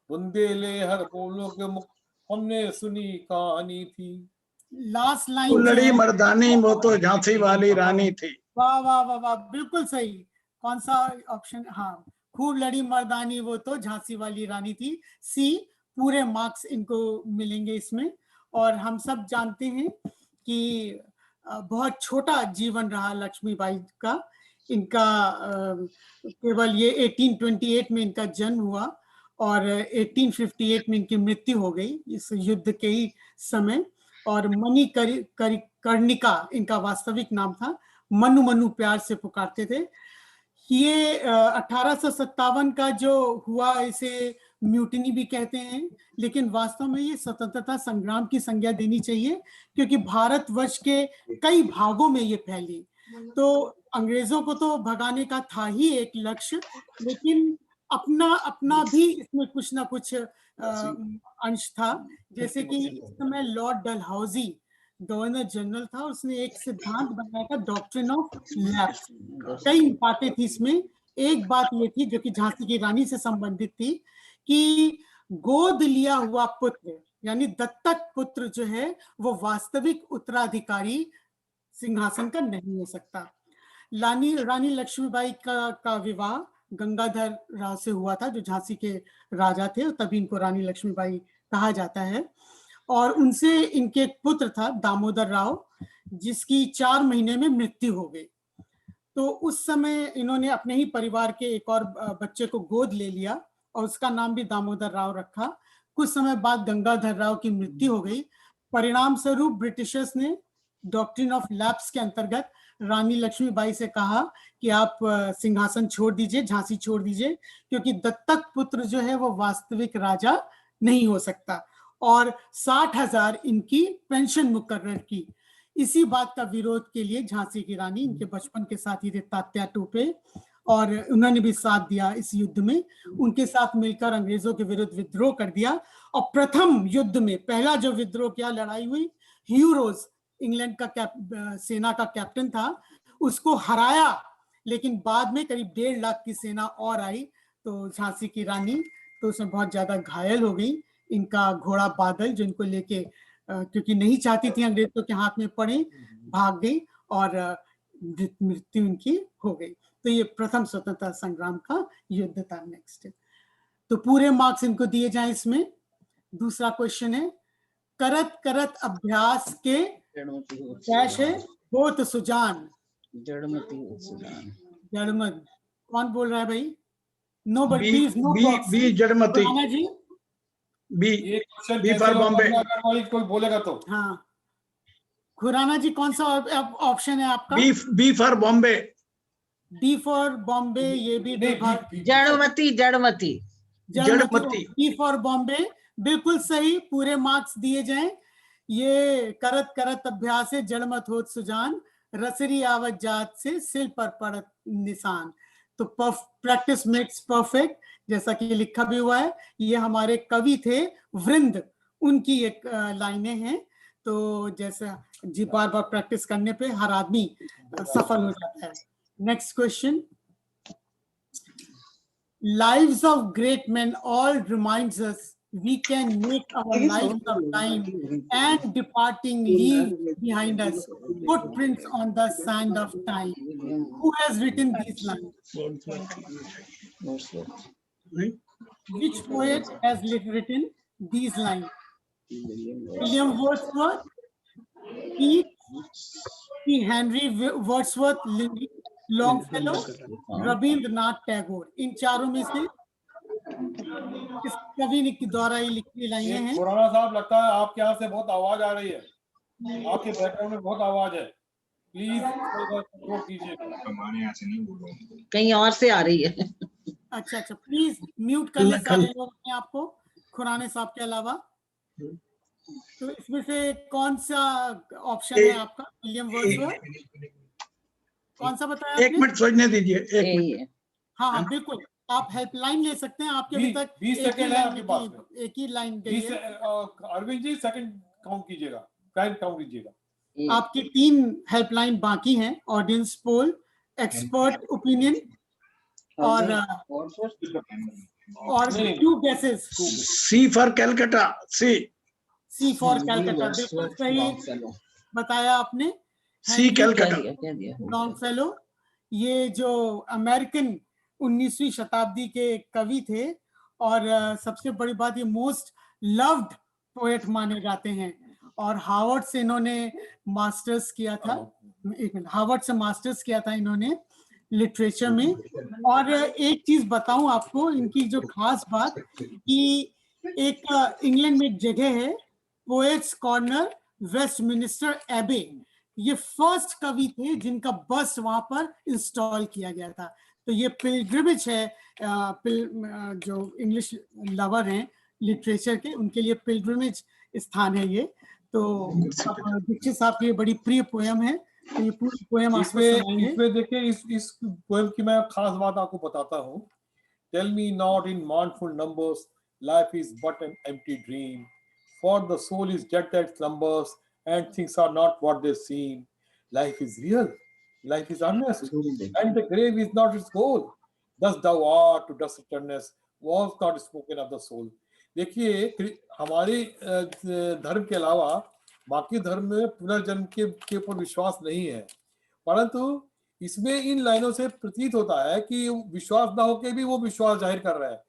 बुंदेले हर बोलों के मुख हमने सुनी कहानी थी। लास्ट लाइन लड़ी मर्दानी वो तो झांसी वाली रानी थी। वाह वाह वाह वाह, बिल्कुल सही। कौन सा ऑप्शन? हाँ, खूब लड़ी मर्दानी वो तो झांसी वाली रानी थी, सी। पूरे मार्क्स इनको मिलेंगे इसमें। और हम सब जानते हैं कि बहुत छोटा जीवन रहा लक्ष्मीबाई का। इनका केवल ये 1828 में इनका जन्म हुआ और 1858 में इनकी मृत्यु हो गई इस युद्ध के ही समय। और कर्णिका इनका वास्तविक नाम था। मनु मनु प्यार से पुकारते थे। ये 1857 का जो हुआ इसे म्यूटिनी भी कहते हैं, लेकिन वास्तव में ये स्वतंत्रता संग्राम की संज्ञा देनी चाहिए, क्योंकि भारतवर्ष के कई भागों में ये फैली। तो अंग्रेजों को तो भगाने का था ही एक लक्ष्य, लेकिन अपना अपना भी इसमें कुछ ना कुछ अंश था। जैसे कि इस समय लॉर्ड डलहौजी गवर्नर जनरल था, उसने एक सिद्धांत बनाया था, डॉक्ट्रिन ऑफ लैप्स। कई बातें थी इसमें। एक बात ये थी जो कि झांसी की रानी से संबंधित थी कि गोद लिया हुआ पुत्र यानी दत्तक पुत्र जो है वो वास्तविक उत्तराधिकारी सिंहासन का नहीं हो सकता। रानी लक्ष्मीबाई का विवाह गंगाधर राव से हुआ था, जो झांसी के राजा थे, तभी इनको रानी लक्ष्मीबाई कहा जाता है। और उनसे इनके एक पुत्र था दामोदर राव, जिसकी 4 महीने में मृत्यु हो गई। तो उस समय इन्होंने अपने ही परिवार के एक और बच्चे को गोद ले लिया और उसका नाम भी दामोदर राव रखा। कुछ समय बाद गंगाधर राव की मृत्यु हो गई। परिणाम स्वरूप ब्रिटिशर्स ने डॉक्ट्रिन ऑफ लैप्स के अंतर्गत रानी लक्ष्मीबाई से कहा कि आप सिंहासन छोड़ दीजिए, झांसी छोड़ दीजिए, क्योंकि दत्तक पुत्र जो है वो वास्तविक राजा नहीं हो सकता। और 60,000 इनकी पेंशन मुकर्रर की। इसी बात का विरोध के लिए झांसी की रानी इनके बचपन के साथी थे तात्या टोपे, और उन्होंने भी साथ दिया इस युद्ध में। उनके साथ मिलकर अंग्रेजों के विरुद्ध विद्रोह कर दिया और प्रथम युद्ध में पहला जो विद्रोह किया, लड़ाई हुई, ह्यू रोज इंग्लैंड का सेना का कैप्टन था, उसको हराया। लेकिन बाद में करीब 1.5 लाख की सेना और आई, तो झांसी की रानी तो उसमें बहुत ज्यादा घायल हो गई। इनका घोड़ा बादल जो इनको लेके क्योंकि नहीं चाहती थी अंग्रेजों के हाथ में पड़े, भाग गई और मृत्यु इनकी हो गई। तो ये प्रथम स्वतंत्रता संग्राम का युद्ध था। नेक्स्ट, तो पूरे मार्क्स इनको दिए जाएं इसमें। दूसरा क्वेश्चन है, करत करत अभ्यास के डैश है होत सुजान। जड़मत कौन बोल रहा है भाई? No but please no B जड़मती जी। B for Bombay. अगर कोई बोलेगा तो हाँ, खुराना जी कौन सा ऑप्शन है आपका? B for Bombay. B for Bombay, ये भी जड़मती जड़मती जड़मती। बी फॉर बॉम्बे बिल्कुल सही। पूरे मार्क्स दिए जाएं। ये करत करत अभ्यास है जड़मत होत सुजान, रसरी आवत जात से सिल पर पड़त निशान। तो प्रैक्टिस मेक्स परफेक्ट, जैसा कि लिखा भी हुआ है। ये हमारे कवि थे वृंद, उनकी एक लाइनें हैं। तो जैसा जी बार बार प्रैक्टिस करने पे हर आदमी सफल हो जाता है। Next question, lives of great men all reminds us we can make our lives of time and departing leave behind us footprints on the sand of time. Who has written these lines? Which poet has written these lines? William Wordsworth, P. Henry Wordsworth Longfellow, Rabindranath Tagore. इन चारों में से इस कवि ने द्वारा ये लिखी लाइनें हैं। खुराना साहब, लगता है आपके यहाँ से बहुत आवाज आ रही है, आपके बैकग्राउंड में बहुत आवाज है, प्लीज कंट्रोल कीजिए। कहीं और से आ रही है। अच्छा, प्लीज म्यूट कर ले सारे लोग अपने आपको, खुराने साहब के अलावा। तो इसमें से कौन सा ऑप्शन है आपका? विलियम वर्ड्सवर्थ, कौन सा बताया आपने? 1 मिनट सोचने दीजिए, 1 मिनट। हाँ बिल्कुल, आप हेल्पलाइन ले सकते हैं। आपके अभी तक 20 सेकंड है आपके पास में। एक ही लाइन गई है। अरविंद जी सेकंड काउंट कीजिएगा, टाइम काउंट कीजिएगा। आपकी 3 हेल्पलाइन बाकी हैं, ऑडियंस पोल, एक्सपर्ट ओपिनियन और 2 guesses. C for Calcutta, C for Calcutta, बिल्कुल सही बताया आपने। सी कैलकाटा, लॉन्गफेलो, ये जो अमेरिकन 19वीं शताब्दी के कवि थे और सबसे बड़ी बात ये मोस्ट लव्ड पोएट माने जाते हैं। और हार्वर्ड से इन्होंने मास्टर्स किया था। एक मिनट, हार्वर्ड से मास्टर्स किया था इन्होंने लिटरेचर में। और एक चीज बताऊं आपको इनकी जो खास बात, कि एक इंग्लैंड में एक जगह है पोएट्स कॉर्नर, वेस्टमिनिस्टर एबे, ये फर्स्ट कवि थे जिनका बस वहां पर इंस्टॉल किया गया था। तो ये पिलग्रिमेज है, जो इंग्लिश लवर हैं लिटरेचर के, उनके लिए पिलग्रिमेज स्थान है ये। तो दीक्षित साहब की बड़ी प्रिय पोयम है, तो ये पूरी पोयम आपको सुनाएंगे। इसमें देखिए, इस पोएम की मैं खास बात आपको बताता हूँ। Tell me not in mournful numbers, life is but an empty dream. For the soul is dead that slumbers, and things are not what they seem. Life is real, life is earnest, and the grave is not its goal. Thus thou art to dust eternus, was not spoken of the soul. देखिए, हमारे धर्म के अलावा बाकी धर्म में पुनर्जन्म के ऊपर विश्वास नहीं है, परंतु इसमें इन लाइनों से प्रतीत होता है कि विश्वास ना होकर भी वो विश्वास जाहिर कर रहा है।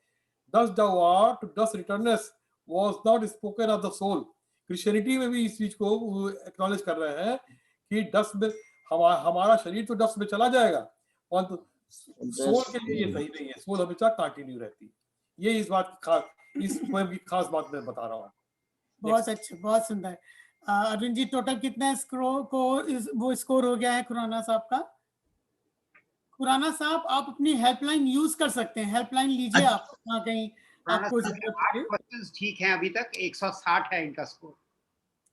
Thus thou art to dust returnest was not spoken of the soul. Christianity में भी इस चीज को एक्नॉलेज कर रहे हैं कि डस्ट में हमारा शरीर तो डस्ट में चला जाएगा, परंतु सोल के लिए ये सही नहीं है, सोल हमेशा कंटिन्यू रहती है। ये इस बात की खास, इस पोएम की खास बात मैं बता रहा हूँ। बहुत अच्छा, बहुत सुंदर। अरविंद जी, टोटल कितना वो स्कोर हो गया है खुराना साहब का? खुराना साहब, आप अपनी हेल्पलाइन यूज कर सकते हैं, हेल्पलाइन लीजिए आप कहीं आपको। 8 क्वेश्चंस ठीक हैं अभी तक, 160 है इनका स्कोर।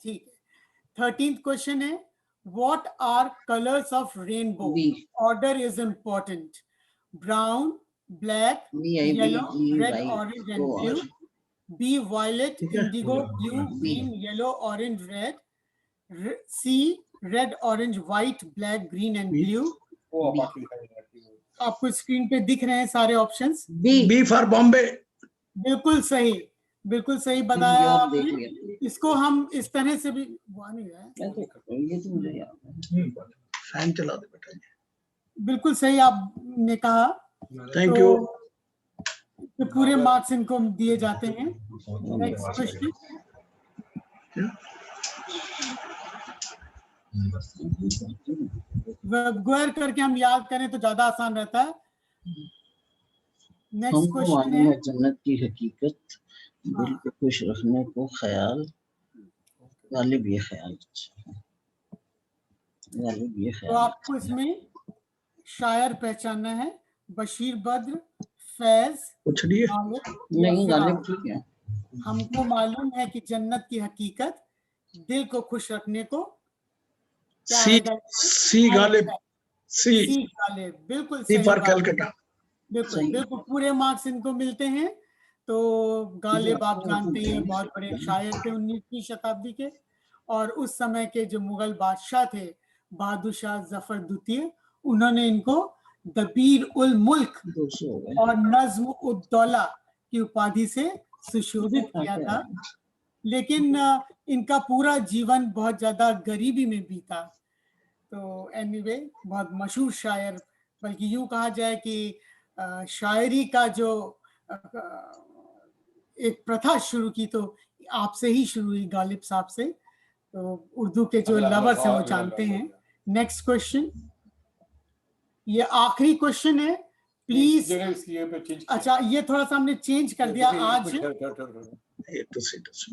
ठीक है। 13th क्वेश्चन है, what are colours of rainbow? Order is important. Brown, black, yellow, red, orange and blue. B violet, indigo, blue, green, yellow, orange, red. C red, orange, white, black, green and blue. आपको screen पे दिख रहे हैं सारे options. B for Bombay. बिल्कुल सही, बिल्कुल सही बताया आपने। इसको हम इस तरह से भी फैन चला दे बेटा। बिल्कुल सही आपने कहा। Thank you. तो पूरे मार्क्स इनको दिए जाते हैं। Next question. गौर करके हम याद करें तो ज्यादा आसान रहता है। नेक्स्ट क्वेश्चन है, जन्नत की हकीकत, दिल को खुश रखने को ख्याल, गालिब ये ख्याल। तो आपको इसमें शायर पहचानना है, बशीर बद्र, फैज, नहीं गालिब ठीक है। हमको मालूम है कि जन्नत की हकीकत, दिल को खुश रखने को सी गालिब। सी गालिब, बिल्कुल सही बात। बिल्कुल पूरे मार्क्स इनको मिलते हैं। तो गालिब आप जानते हैं बहुत बड़े शायर थे 19वीं शताब्दी के, और उस समय के जो मुगल बादशाह थे बहादुर शाह जफर द्वितीय, उन्होंने इनको दबीर उल मुल्क और नज्म उद दौला की उपाधि से सुशोभित किया था। लेकिन इनका पूरा जीवन बहुत ज्यादा गरीबी में बीता। तो एनीवे, बहुत मशहूर शायर, बल्कि यूं कहा जाए कि शायरी का जो एक प्रथा शुरू की तो आपसे ही शुरू हुई, गालिब साहब से। तो उर्दू के जो लवर्स हैं वो जानते हैं। नेक्स्ट क्वेश्चन, ये आखिरी क्वेश्चन है, प्लीज। अच्छा, ये थोड़ा सा हमने चेंज कर दिया आज।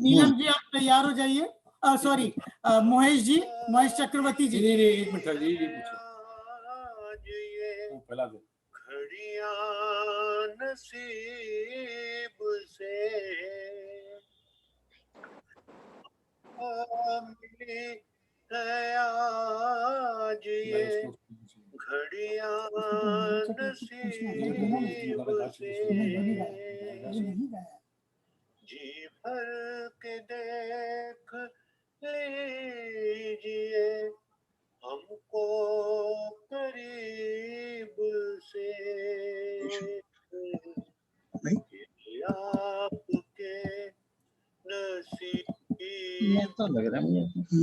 नीलम जी आप तैयार हो जाइए। सॉरी, महेश जी, महेश चक्रवर्ती जी। एक मिनट जी, घड़ियां नसीब से मिली है आज, ये घड़ियां नसीब से जी भर के देख लीजिए हमको करीब से, आपके नसीब। लग रहा है मुझे।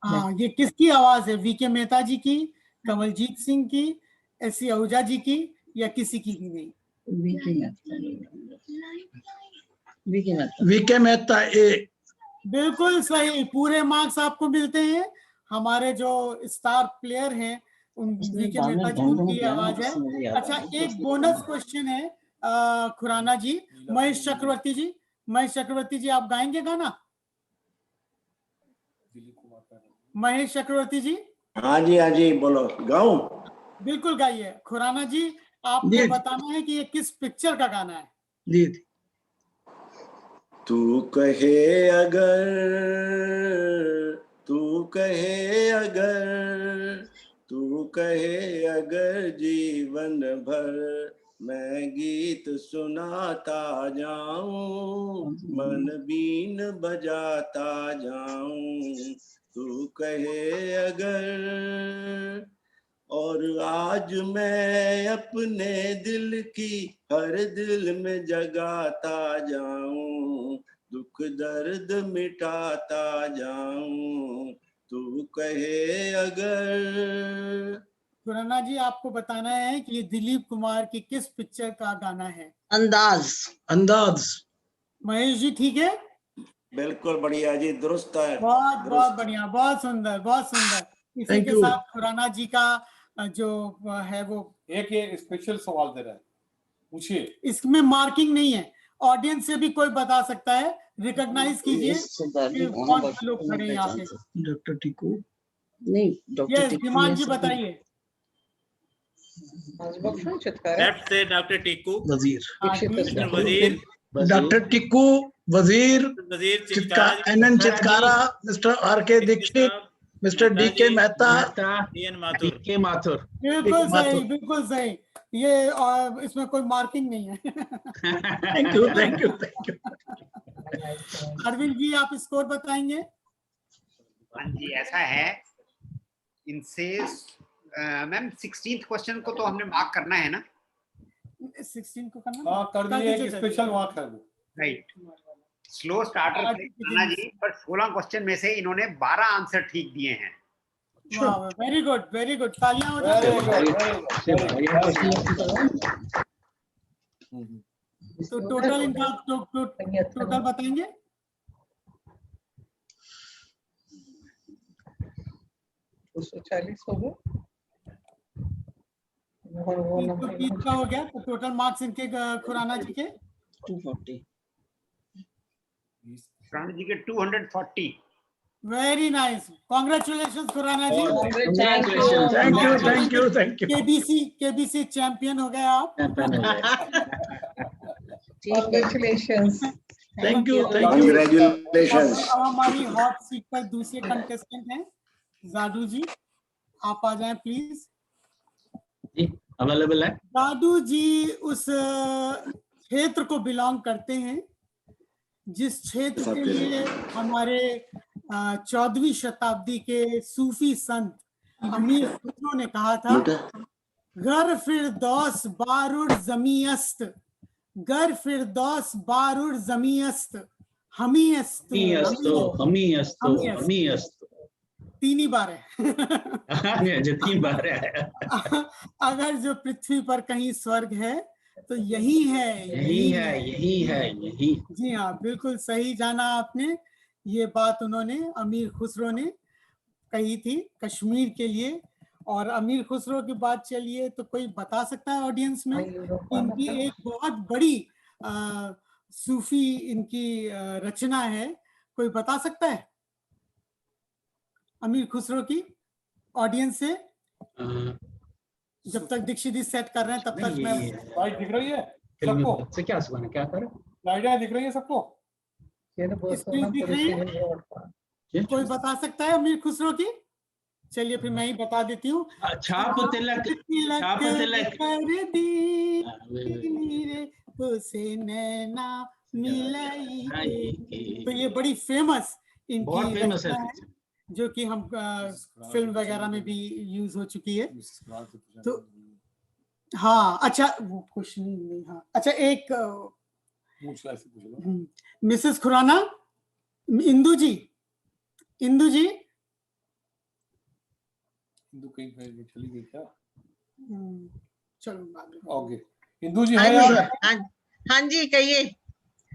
हाँ, ये किसकी आवाज है? वीके मेहता जी की, कमलजीत सिंह की, एस.सी. आहूजा जी की, या किसी की भी नहीं? वीके मेहता ए। बिल्कुल सही, पूरे मार्क्स आपको मिलते हैं। हमारे जो स्टार प्लेयर हैं उन वीके मेहता जी, उनकी आवाज है। अच्छा, एक बोनस क्वेश्चन है खुराना जी, महेश चक्रवर्ती जी। महेश चक्रवर्ती जी, आप गाएंगे गाना? महेश चक्रवर्ती जी। हाँ जी बोलो, गाऊं? बिल्कुल गाइए। खुराना जी, आपको बताना है कि ये किस पिक्चर का गाना है। जी। तू कहे अगर, तू कहे अगर, तू कहे अगर जीवन भर मैं गीत सुनाता जाऊं, मन बीन बजाता जाऊं। तू कहे अगर, और आज मैं अपने दिल की हर दिल में जगाता जाऊं, दुख दर्द मिटाता जाऊं। तू कहे अगर। खुराना जी, आपको बताना है कि ये दिलीप कुमार की किस पिक्चर का गाना है। अंदाज। अंदाज। महेश जी ठीक है? बिल्कुल बढ़िया जी, दुरुस्त है। बहुत बहुत बढ़िया, बहुत सुंदर, बहुत सुंदर। इसी Thank के you. साथ खुराना जी का जो है वो एक ये स्पेशल सवाल दे रहा है, पूछिए। इसमें मार्किंग नहीं है, ऑडियंस से भी कोई बता सकता है। रिकॉग्नाइज कीजिए कि कौन से लोग खड़े हैं यहाँ पे। डॉक्टर टीकू नहीं, डॉक्टर यस, धीमान जी बताइए। लेफ्ट से डॉक्टर टीकू वजीर। मिस्टर वजीर, डॉक्टर टिक्कू वजीर, वजीर NN Chitkara, mister are K Dixit, mister D K Mehta, DN Mathur. के माथुर। बिल्कुल सही, बिल्कुल सही। ये और इसमें कोई मार्किंग नहीं है। Thank you, thank you, thank you. Arvind ji, आप स्कोर बताएंगे? हाँ जी, ऐसा है इनसे मैम 16th क्वेश्चन को तो हमने मार्क करना है ना? 16 को करना? हाँ, कर दिए, एक स्पेशल मार्क है वो। राइट। स्लो स्टार्टर थे खुराना जी, पर 16 क्वेश्चन में से इन्होंने 12 आंसर ठीक दिए हैं। Very good, very good. तालियां हो जाए। तो टोटल इनका टोटल बताएंगे? हो गए, 330 का हो गया। तो टोटल मार्क्स इनके खुराना जी के 240। खुराना जी के 240। Very nice, congratulation Khurana ji. Thank you, thank you, thank you. KBC champion हो गए आप। Congratulations. Thank you, thank you. Congratulations. अब हमारी हॉट सीट पर दूसरे कंटेस्टेंट हैं जादू जी, आप आ जाएं प्लीज। अवेलेबल है। जादू जी उस क्षेत्र को बिलोंग करते हैं जिस क्षेत्र के लिए हमारे 14वीं शताब्दी के सूफी संत अमीर खुसरो ने कहा था, गर फिरदौस बारुर जमीयस्त, गर फिरदौस बारुर जमीयस्त, हमी अस्तु, हमी अस्तु। 3 ही बार है। जो 3 बार है। अगर जो पृथ्वी पर कहीं स्वर्ग है तो यही है, यही। जी हाँ, बिल्कुल सही जाना आपने। ये बात उन्होंने, अमीर खुसरो ने कही थी कश्मीर के लिए। और अमीर खुसरो की बात चलिए तो कोई बता सकता है ऑडियंस में इनकी एक बहुत बड़ी सूफी इनकी रचना है, कोई बता सकता है अमीर खुसरो की ऑडियंस से? जब तक दीक्षित जी सेट कर रहे हैं तब तक मैं स्लाइड दिख रही है सबको? से क्या सुना, क्या कर? स्लाइडें दिख रही है सबको? स्क्रीन दिख रही है? कोई बता सकता है अमीर खुसरो की? चलिए फिर मैं ही बता देती हूँ। छाप तिलक उसे नैना मिलाई। तो ये बड़ी फेमस इनकी रचना है जो कि हम फिल्म वगैरह में भी यूज हो चुकी है। तो हाँ, अच्छा वो क्वेश्चन नहीं, हाँ अच्छा, एक मिसेस खुराना, इंदू जी, इंदू कहीं चली गई क्या? चलो बाद में। ओके, इंदू जी है यार? हाँ जी, कहिए।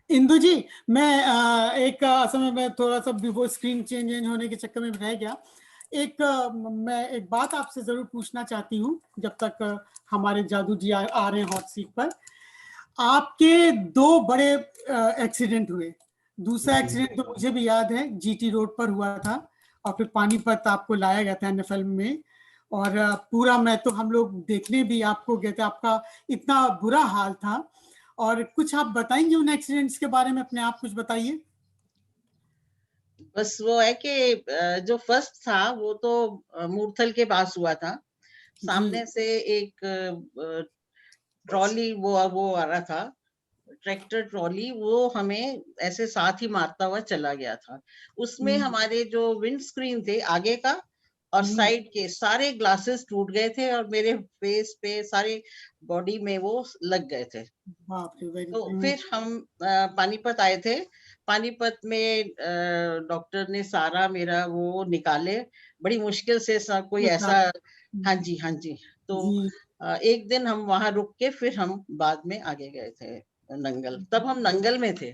इंदु जी, मैं एक समय में थोड़ा सा वो स्क्रीन चेंज होने के चक्कर में रह गया। मैं एक बात आपसे जरूर पूछना चाहती हूँ, जब तक हमारे जादू जी आ रहे हैं हॉट सीट पर। आपके 2 बड़े एक्सीडेंट हुए। दूसरा एक्सीडेंट तो मुझे भी याद है, जीटी रोड पर हुआ था, और फिर पानीपत आपको लाया गया था एनएफएल में, और पूरा मैं तो हम लोग देखने भी आपको गए थे, आपका इतना बुरा हाल था। और कुछ आप बताएंगे उन एक्सीडेंट्स के बारे में, अपने आप कुछ बताइए। बस वो है कि जो फर्स्ट था वो तो मूर्थल के पास हुआ था। सामने से एक ट्रॉली वो आ रहा था, ट्रैक्टर ट्रॉली, वो हमें ऐसे साथ ही मारता हुआ चला गया था। उसमें हमारे जो विंड स्क्रीन थे आगे का और साइड के सारे ग्लासेस टूट गए थे, और मेरे फेस पे सारे बॉडी में वो लग गए थे। तो फिर हम पानीपत आए थे। पानीपत में डॉक्टर ने सारा मेरा वो निकाले, बड़ी मुश्किल से कोई ऐसा। हाँ जी। तो एक दिन हम वहां रुक के फिर हम बाद में आगे गए थे नंगल। तब हम नंगल में थे।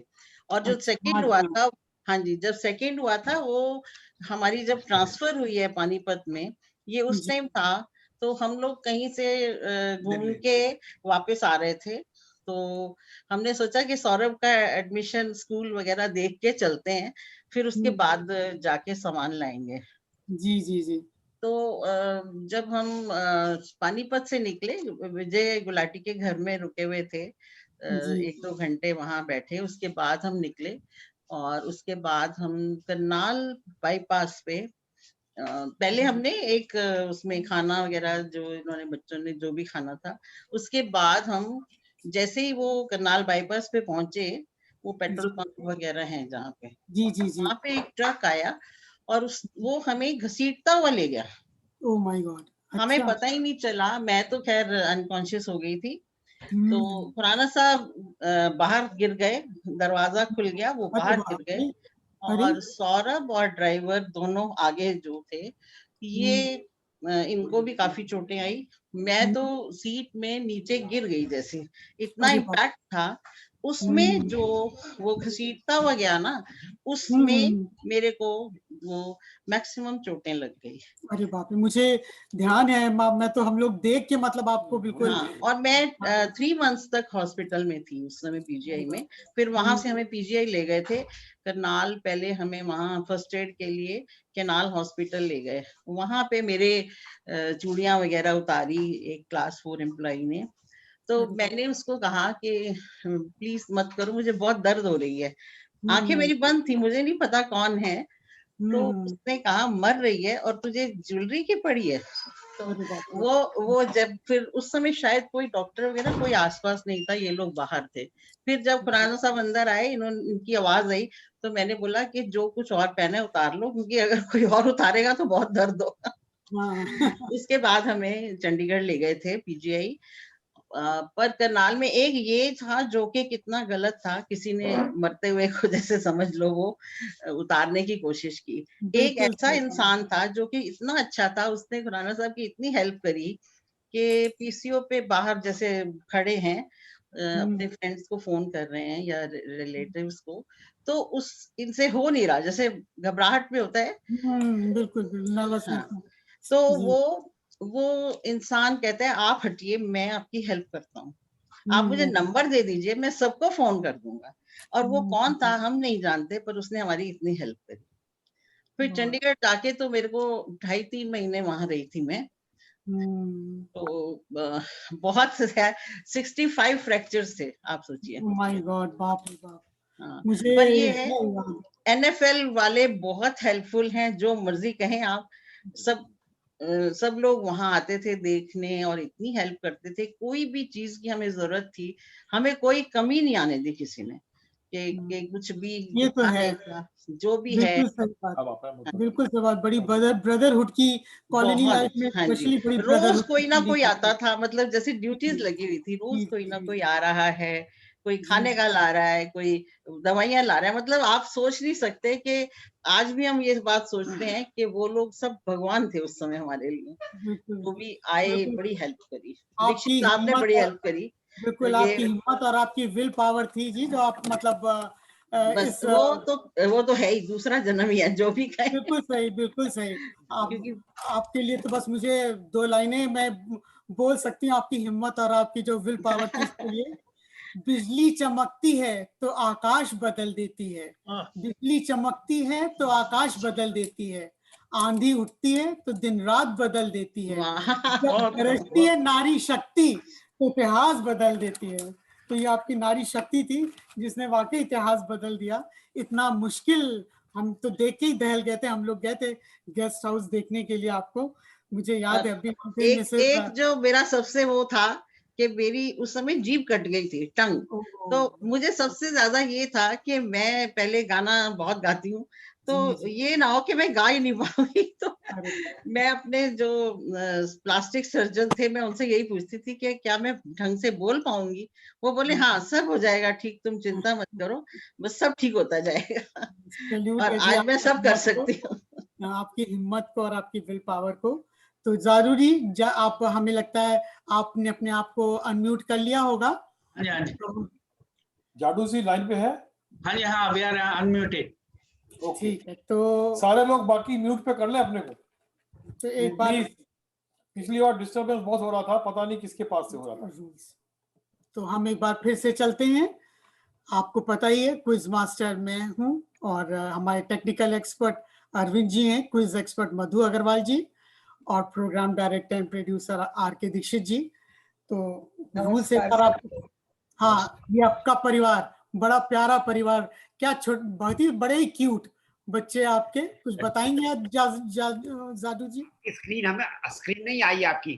और जो सेकंड हुआ था, हाँ जी, जब सेकंड हुआ था वो हमारी जब ट्रांसफर हुई है पानीपत में, ये उस टाइम था। तो हम लोग कहीं से घूम के वापस आ रहे थे, तो हमने सोचा कि सौरभ का एडमिशन स्कूल वगैरह देख के चलते हैं, फिर उसके बाद जाके सामान लाएंगे। जी। तो जब हम पानीपत से निकले, विजय गुलाटी के घर में रुके हुए थे, 1-2 घंटे वहां बैठे, उसके बाद हम निकले। और उसके बाद हम करनाल बाईपास पे पहले हमने एक उसमें खाना वगैरह जो इन्होंने बच्चों ने जो भी खाना था, उसके बाद हम जैसे ही वो करनाल बाईपास पे पहुंचे, वो पेट्रोल पंप वगैरह हैं जहाँ पे, जी वहाँ पे एक ट्रक आया और वो हमें घसीटता हुआ ले गया। Oh my God. हमें पता ही नहीं चला, मैं तो खैर अनकॉन्शियस हो गई थी। तो खुराना साहब बाहर गिर गए, दरवाजा खुल गया, वो बाहर गिर गए, और सौरभ और ड्राइवर दोनों आगे जो थे, ये इनको भी काफी चोटें आई। मैं तो सीट में नीचे गिर गई, जैसे इतना इम्पैक्ट था उसमें। जो वो घसीटता हुआ गया ना, उसमें मेरे को वो मैक्सिमम चोटें लग गई। अरे बाप रे, मुझे ध्यान है, मैं तो हम लोग देख के मतलब आपको बिल्कुल। हाँ, और मैं 3 मंथ्स तक हॉस्पिटल में थी उस समय, पीजीआई में। फिर वहां से हमें पीजीआई ले गए थे करनाल। पहले हमें वहां फर्स्ट एड के लिए केनाल हॉस्पिटल ले गए। वहां पे मेरे चूड़ियां वगैरह उतारी एक क्लास 4 एम्प्लॉई ने। तो मैंने उसको कहा कि प्लीज मत करो, मुझे बहुत दर्द हो रही है। आंखें मेरी बंद थी, मुझे नहीं पता कौन है। तो उसने कहा मर रही है और तुझे ज्वेलरी की पड़ी है। तो वो जब फिर उस समय शायद कोई डॉक्टर वगैरह कोई आसपास नहीं था, ये लोग बाहर थे। फिर जब खुराना साहब अंदर आए, इनकी आवाज आई, तो मैंने बोला कि जो कुछ और पहने उतार लो, क्योंकि अगर कोई और उतारेगा तो बहुत दर्द होगा। उसके बाद हमें चंडीगढ़ ले गए थे पीजीआई। पर करनाल में एक ये था जो कि कितना गलत था, किसी ने मरते हुए को जैसे समझ लो वो उतारने की कोशिश की। एक ऐसा इंसान था जो कि इतना अच्छा था, उसने खुराना साहब की इतनी हेल्प करी कि पीसीओ पे बाहर जैसे खड़े हैं, अपने फ्रेंड्स को फोन कर रहे हैं या रिलेटिव्स को, तो उस इनसे हो नहीं रहा, जैसे घबराहट में होता है। बिल्कुल नर्वस। तो वो इंसान कहता है आप हटिए, मैं आपकी हेल्प करता हूँ, आप मुझे नंबर दे दीजिए, मैं सबको फोन कर दूंगा। और वो कौन था हम नहीं जानते, पर उसने हमारी इतनी हेल्प करी। फिर चंडीगढ़ जाके तो मेरे को 2.5-3 महीने वहां रही थी मैं। तो बहुत 65 फ्रैक्चर्स थे, आप सोचिए। माय गॉड, बाप रे बाप। हाँ, मुझे पर ये है एनएफएल वाले बहुत हेल्पफुल हैं, जो मर्जी कहें आप। सब लोग वहां आते थे देखने और इतनी हेल्प करते थे। कोई भी चीज की हमें जरूरत थी, हमें कोई कमी नहीं आने दी किसी ने कि कुछ भी। ये तो है, जो भी है बिल्कुल सही बात। बड़ी ब्रदरहुड की कॉलोनी लाइफ में स्पेशली बड़ी रोज कोई ना कोई आता था, मतलब जैसे ड्यूटीज लगी हुई थी, रोज कोई ना कोई आ रहा है, कोई खाने का ला रहा है, कोई दवाइयां ला रहा है। मतलब आप सोच नहीं सकते कि आज भी हम ये बात सोचते हैं कि वो लोग सब भगवान थे उस समय हमारे लिए। तो भी आए, बड़ी हेल्प करी, दीक्षित साहब ने बड़ी हेल्प करी। बिल्कुल आपकी हिम्मत और आपकी विल पावर थी जी, जो आप मतलब बस वो तो है ही, दूसरा जन्म ही है जो भी कहे। बिल्कुल सही, बिल्कुल सही। आपके लिए तो बस मुझे 2 लाइनें मैं बोल सकती हूँ आपकी हिम्मत और आपकी जो विल पावर थी इसके लिए। बिजली चमकती है तो आकाश बदल देती है, बिजली चमकती है तो आकाश बदल देती है, आंधी उठती है तो दिन रात बदल देती है, जब गरजती है नारी शक्ति तो इतिहास बदल देती है। तो ये आपकी नारी शक्ति थी जिसने वाकई इतिहास बदल दिया। इतना मुश्किल, हम तो देख के ही दहल गए थे। हम लोग गए थे गेस्ट हाउस देखने के लिए आपको, मुझे याद है अभी। एक जो मेरा सबसे वो था कि मेरी उस समय जीभ कट गई थी, टंग। तो मुझे सबसे ज्यादा ये था कि मैं पहले गाना बहुत गाती हूँ, तो ये ना हो कि मैं गा ही नहीं पाऊंगी। तो मैं अपने जो प्लास्टिक सर्जन थे, मैं उनसे यही पूछती थी कि क्या मैं ढंग से बोल पाऊंगी। वो बोले हाँ सब हो जाएगा ठीक, तुम चिंता मत करो, बस सब ठीक होता जाएगा। और आज मैं सब कर सकती हूँ। आपकी हिम्मत को और आपकी विल पावर को। तो जरूरी आप, हमें लगता है आपने अपने आप को अनम्यूट कर लिया होगा। हाँ जी, जादू सी लाइन पे है। हाँ जी, हाँ, वी आर अनम्यूटेड। ठीक है, तो सारे लोग बाकी म्यूट पे कर ले अपने को। तो एक बार, पिछली बार डिस्टर्बेंस बहुत हो रहा था, पता नहीं किसके पास से हो रहा था। तो हम एक बार फिर से चलते हैं। आपको पता ही है क्विज मास्टर मैं हूँ और हमारे टेक्निकल एक्सपर्ट अरविंद जी हैं, क्विज एक्सपर्ट मधु अग्रवाल जी और programme director and producer R K Dikshit जी। तो रूल से आप, हाँ, ये आपका परिवार, बड़ा प्यारा परिवार, क्या बहुत ही बड़े ही क्यूट बच्चे आपके, कुछ बताएंगे आप जादू जी? स्क्रीन हमें स्क्रीन नहीं आई आपकी,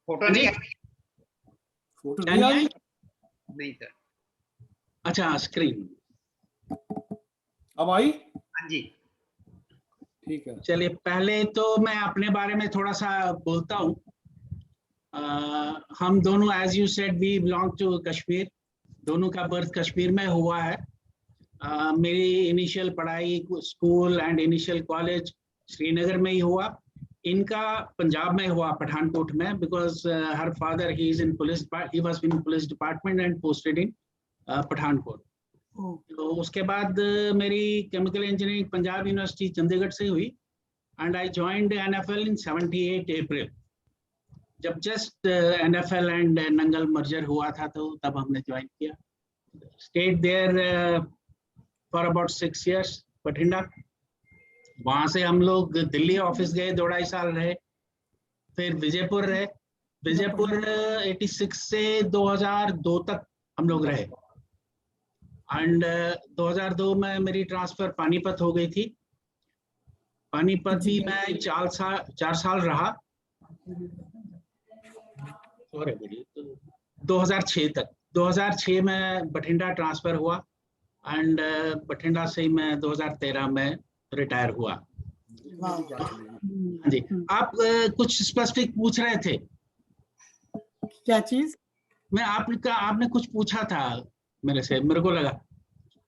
फोटो नहीं आई। फोटो नहीं आई? नहीं सर। अच्छा, स्क्रीन अब आई? हाँ जी, ठीक है। चलिए, पहले तो मैं अपने बारे में थोड़ा सा बोलता हूँ। हम दोनों, as you said, we belong to Kashmir. दोनों का बर्थ कश्मीर में हुआ है। मेरी इनिशियल पढ़ाई school and initial college Srinagar में ही हुआ। इनका पंजाब में हुआ, पठानकोट में, because her father he is in police, he was in police department and posted in Pathankot. तो उसके बाद मेरी chemical engineering Punjab university Chandigarh से हुई and I joined NFL in 78 April. जब just NFL and Nangal merger हुआ था, तो तब हमने ज्वाइन किया। Stayed there for about 6 years Bathinda. वहां से हम लोग दिल्ली ऑफिस गए, 2-2.5 साल रहे। फिर विजयपुर रहे। विजयपुर 86 से 2002 तक हम लोग रहे। एंड 2002 में मेरी ट्रांसफर पानीपत हो गई थी। पानीपत भी मैं 4 साल रहा। 2006 तक। 2006 में बठिंडा ट्रांसफर हुआ एंड बठिंडा से ही मैं 2013 में रिटायर हुआ। जी, आप कुछ स्पेसिफिक पूछ रहे थे? क्या चीज? मैं आपने कुछ पूछा था मेरे से, मेरे को लगा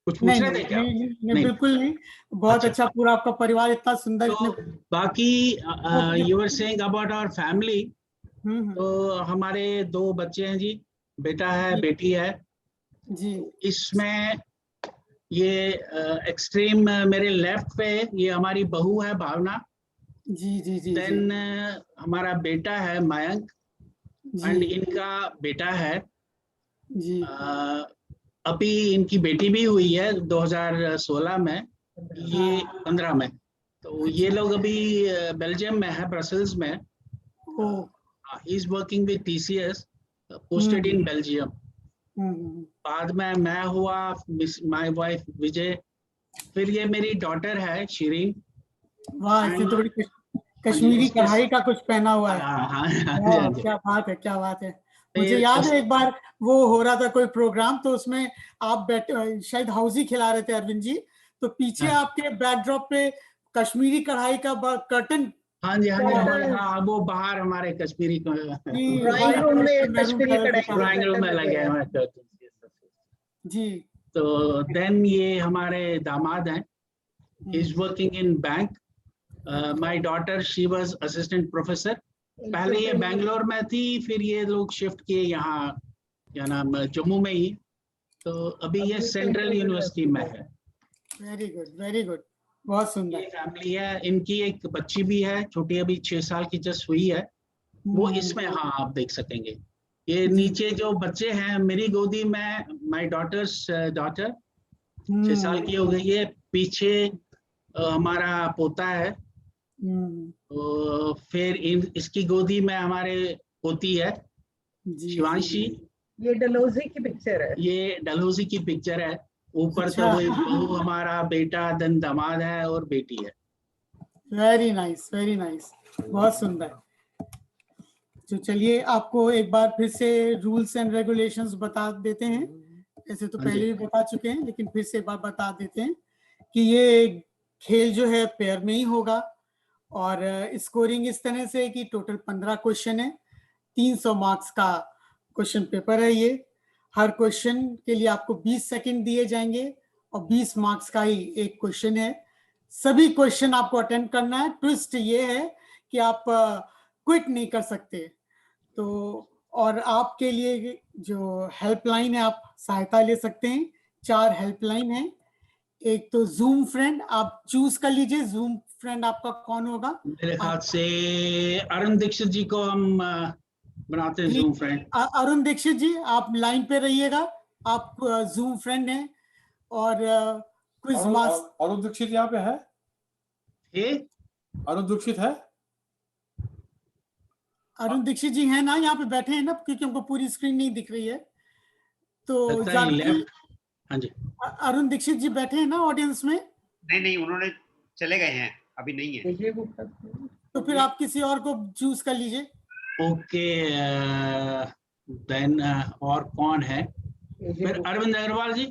कुछ पूछ रहे थे क्या? नहीं, बिल्कुल नहीं। बहुत अच्छा, पूरा आपका परिवार इतना सुंदर। तो बाकी you were saying about our family. तो हमारे 2 बच्चे हैं जी, बेटा है, बेटी है जी। इसमें ये एक्सट्रीम मेरे लेफ्ट पे ये हमारी बहू है भावना जी जी जी। देन हमारा बेटा है मयंक एंड इनका बेटा है जी। अभी इनकी बेटी भी हुई है 2016 में, ये 15 में। तो ये लोग अभी बेल्जियम में है, ब्रसेल्स में। He is working with TCS, posted in Belgium. बाद में मैं हुआ, माय वाइफ विजय, फिर ये मेरी डॉटर है शिरीन। वाह, ये तो बड़ी कश्मीरी कढ़ाई का कुछ पहना हुआ है। क्या बात है, क्या बात है। मुझे याद है एक बार वो हो रहा था कोई प्रोग्राम, तो उसमें आप शायद हाउजी खिला रहे थे अरविंद जी, तो पीछे आपके बैकड्रॉप पे कश्मीरी कढ़ाई का कर्टन। हाँ जी, हाँ जी, हाँ, वो बाहर हमारे कश्मीरी ड्राइंग रूम में कश्मीरी कढ़ाई में लगे हैं जी। तो देन ये हमारे दामाद हैं, is working in bank. My daughter, she was assistant professor. पहले ये बेंगलोर में थी, फिर ये लोग शिफ्ट किए यहाँ क्या नाम, जम्मू में ही। तो अभी ये सेंट्रल यूनिवर्सिटी में है। वेरी गुड, वेरी गुड, बहुत सुंदर। ये फैमिली है, इनकी एक बच्ची भी है छोटी, अभी 6 साल की जस्ट हुई है वो इसमें, हाँ आप देख सकेंगे। ये नीचे जो बच्चे हैं मेरी गोदी में, माय डॉटर्स डॉटर 6 साल की हो गई है। पीछे हमारा पोता है, तो फिर इसकी गोदी में हमारे पोती है शिवांशी। ये डलहौजी की पिक्चर है। ये डलहौजी की पिक्चर है। ऊपर तो वही बहू हमारा बेटा, दन दामाद है और बेटी है। वेरी नाइस, वेरी नाइस, बहुत सुंदर। तो चलिए आपको एक बार फिर से रूल्स एंड रेगुलेशंस बता देते हैं। ऐसे तो पहले भी बता चुके हैं, लेकिन फिर से एक बार बता देते हैं कि ये खेल जो है पेयर में ही होगा और स्कोरिंग इस तरह से है कि टोटल 15 क्वेश्चन है, 300 मार्क्स का क्वेश्चन पेपर है ये। हर क्वेश्चन के लिए आपको 20 सेकंड दिए जाएंगे और 20 मार्क्स का ही एक क्वेश्चन है। सभी क्वेश्चन आपको अटेंड करना है। ट्विस्ट ये है कि आप क्विट नहीं कर सकते। तो और आपके लिए जो हेल्पलाइन है, आप सहायता ले सकते हैं। 4 हेल्पलाइन है। एक तो जूम फ्रेंड, आप चूज कर लीजिए जूम फ्रेंड आपका कौन होगा। मेरे ख्याल से अरुण दीक्षित जी को हम बनाते हैं जूम फ्रेंड। अरुण दीक्षित जी आप लाइन पे रहिएगा, आप जूम फ्रेंड हैं। और क्विज मास्टर अरुण दीक्षित यहाँ पे है? अरुण दीक्षित है? अरुण दीक्षित जी हैं ना, यहाँ पे बैठे हैं ना, क्योंकि हमको पूरी स्क्रीन नहीं दिख रही है। तो हाँ जी, अरुण दीक्षित जी बैठे हैं ना ऑडियंस में? नहीं, उन्होंने चले गए हैं, अभी नहीं है। तो फिर आप किसी और को चूज कर लीजिए। ओके, देन और कौन है फिर? अरविंद अग्रवाल जी।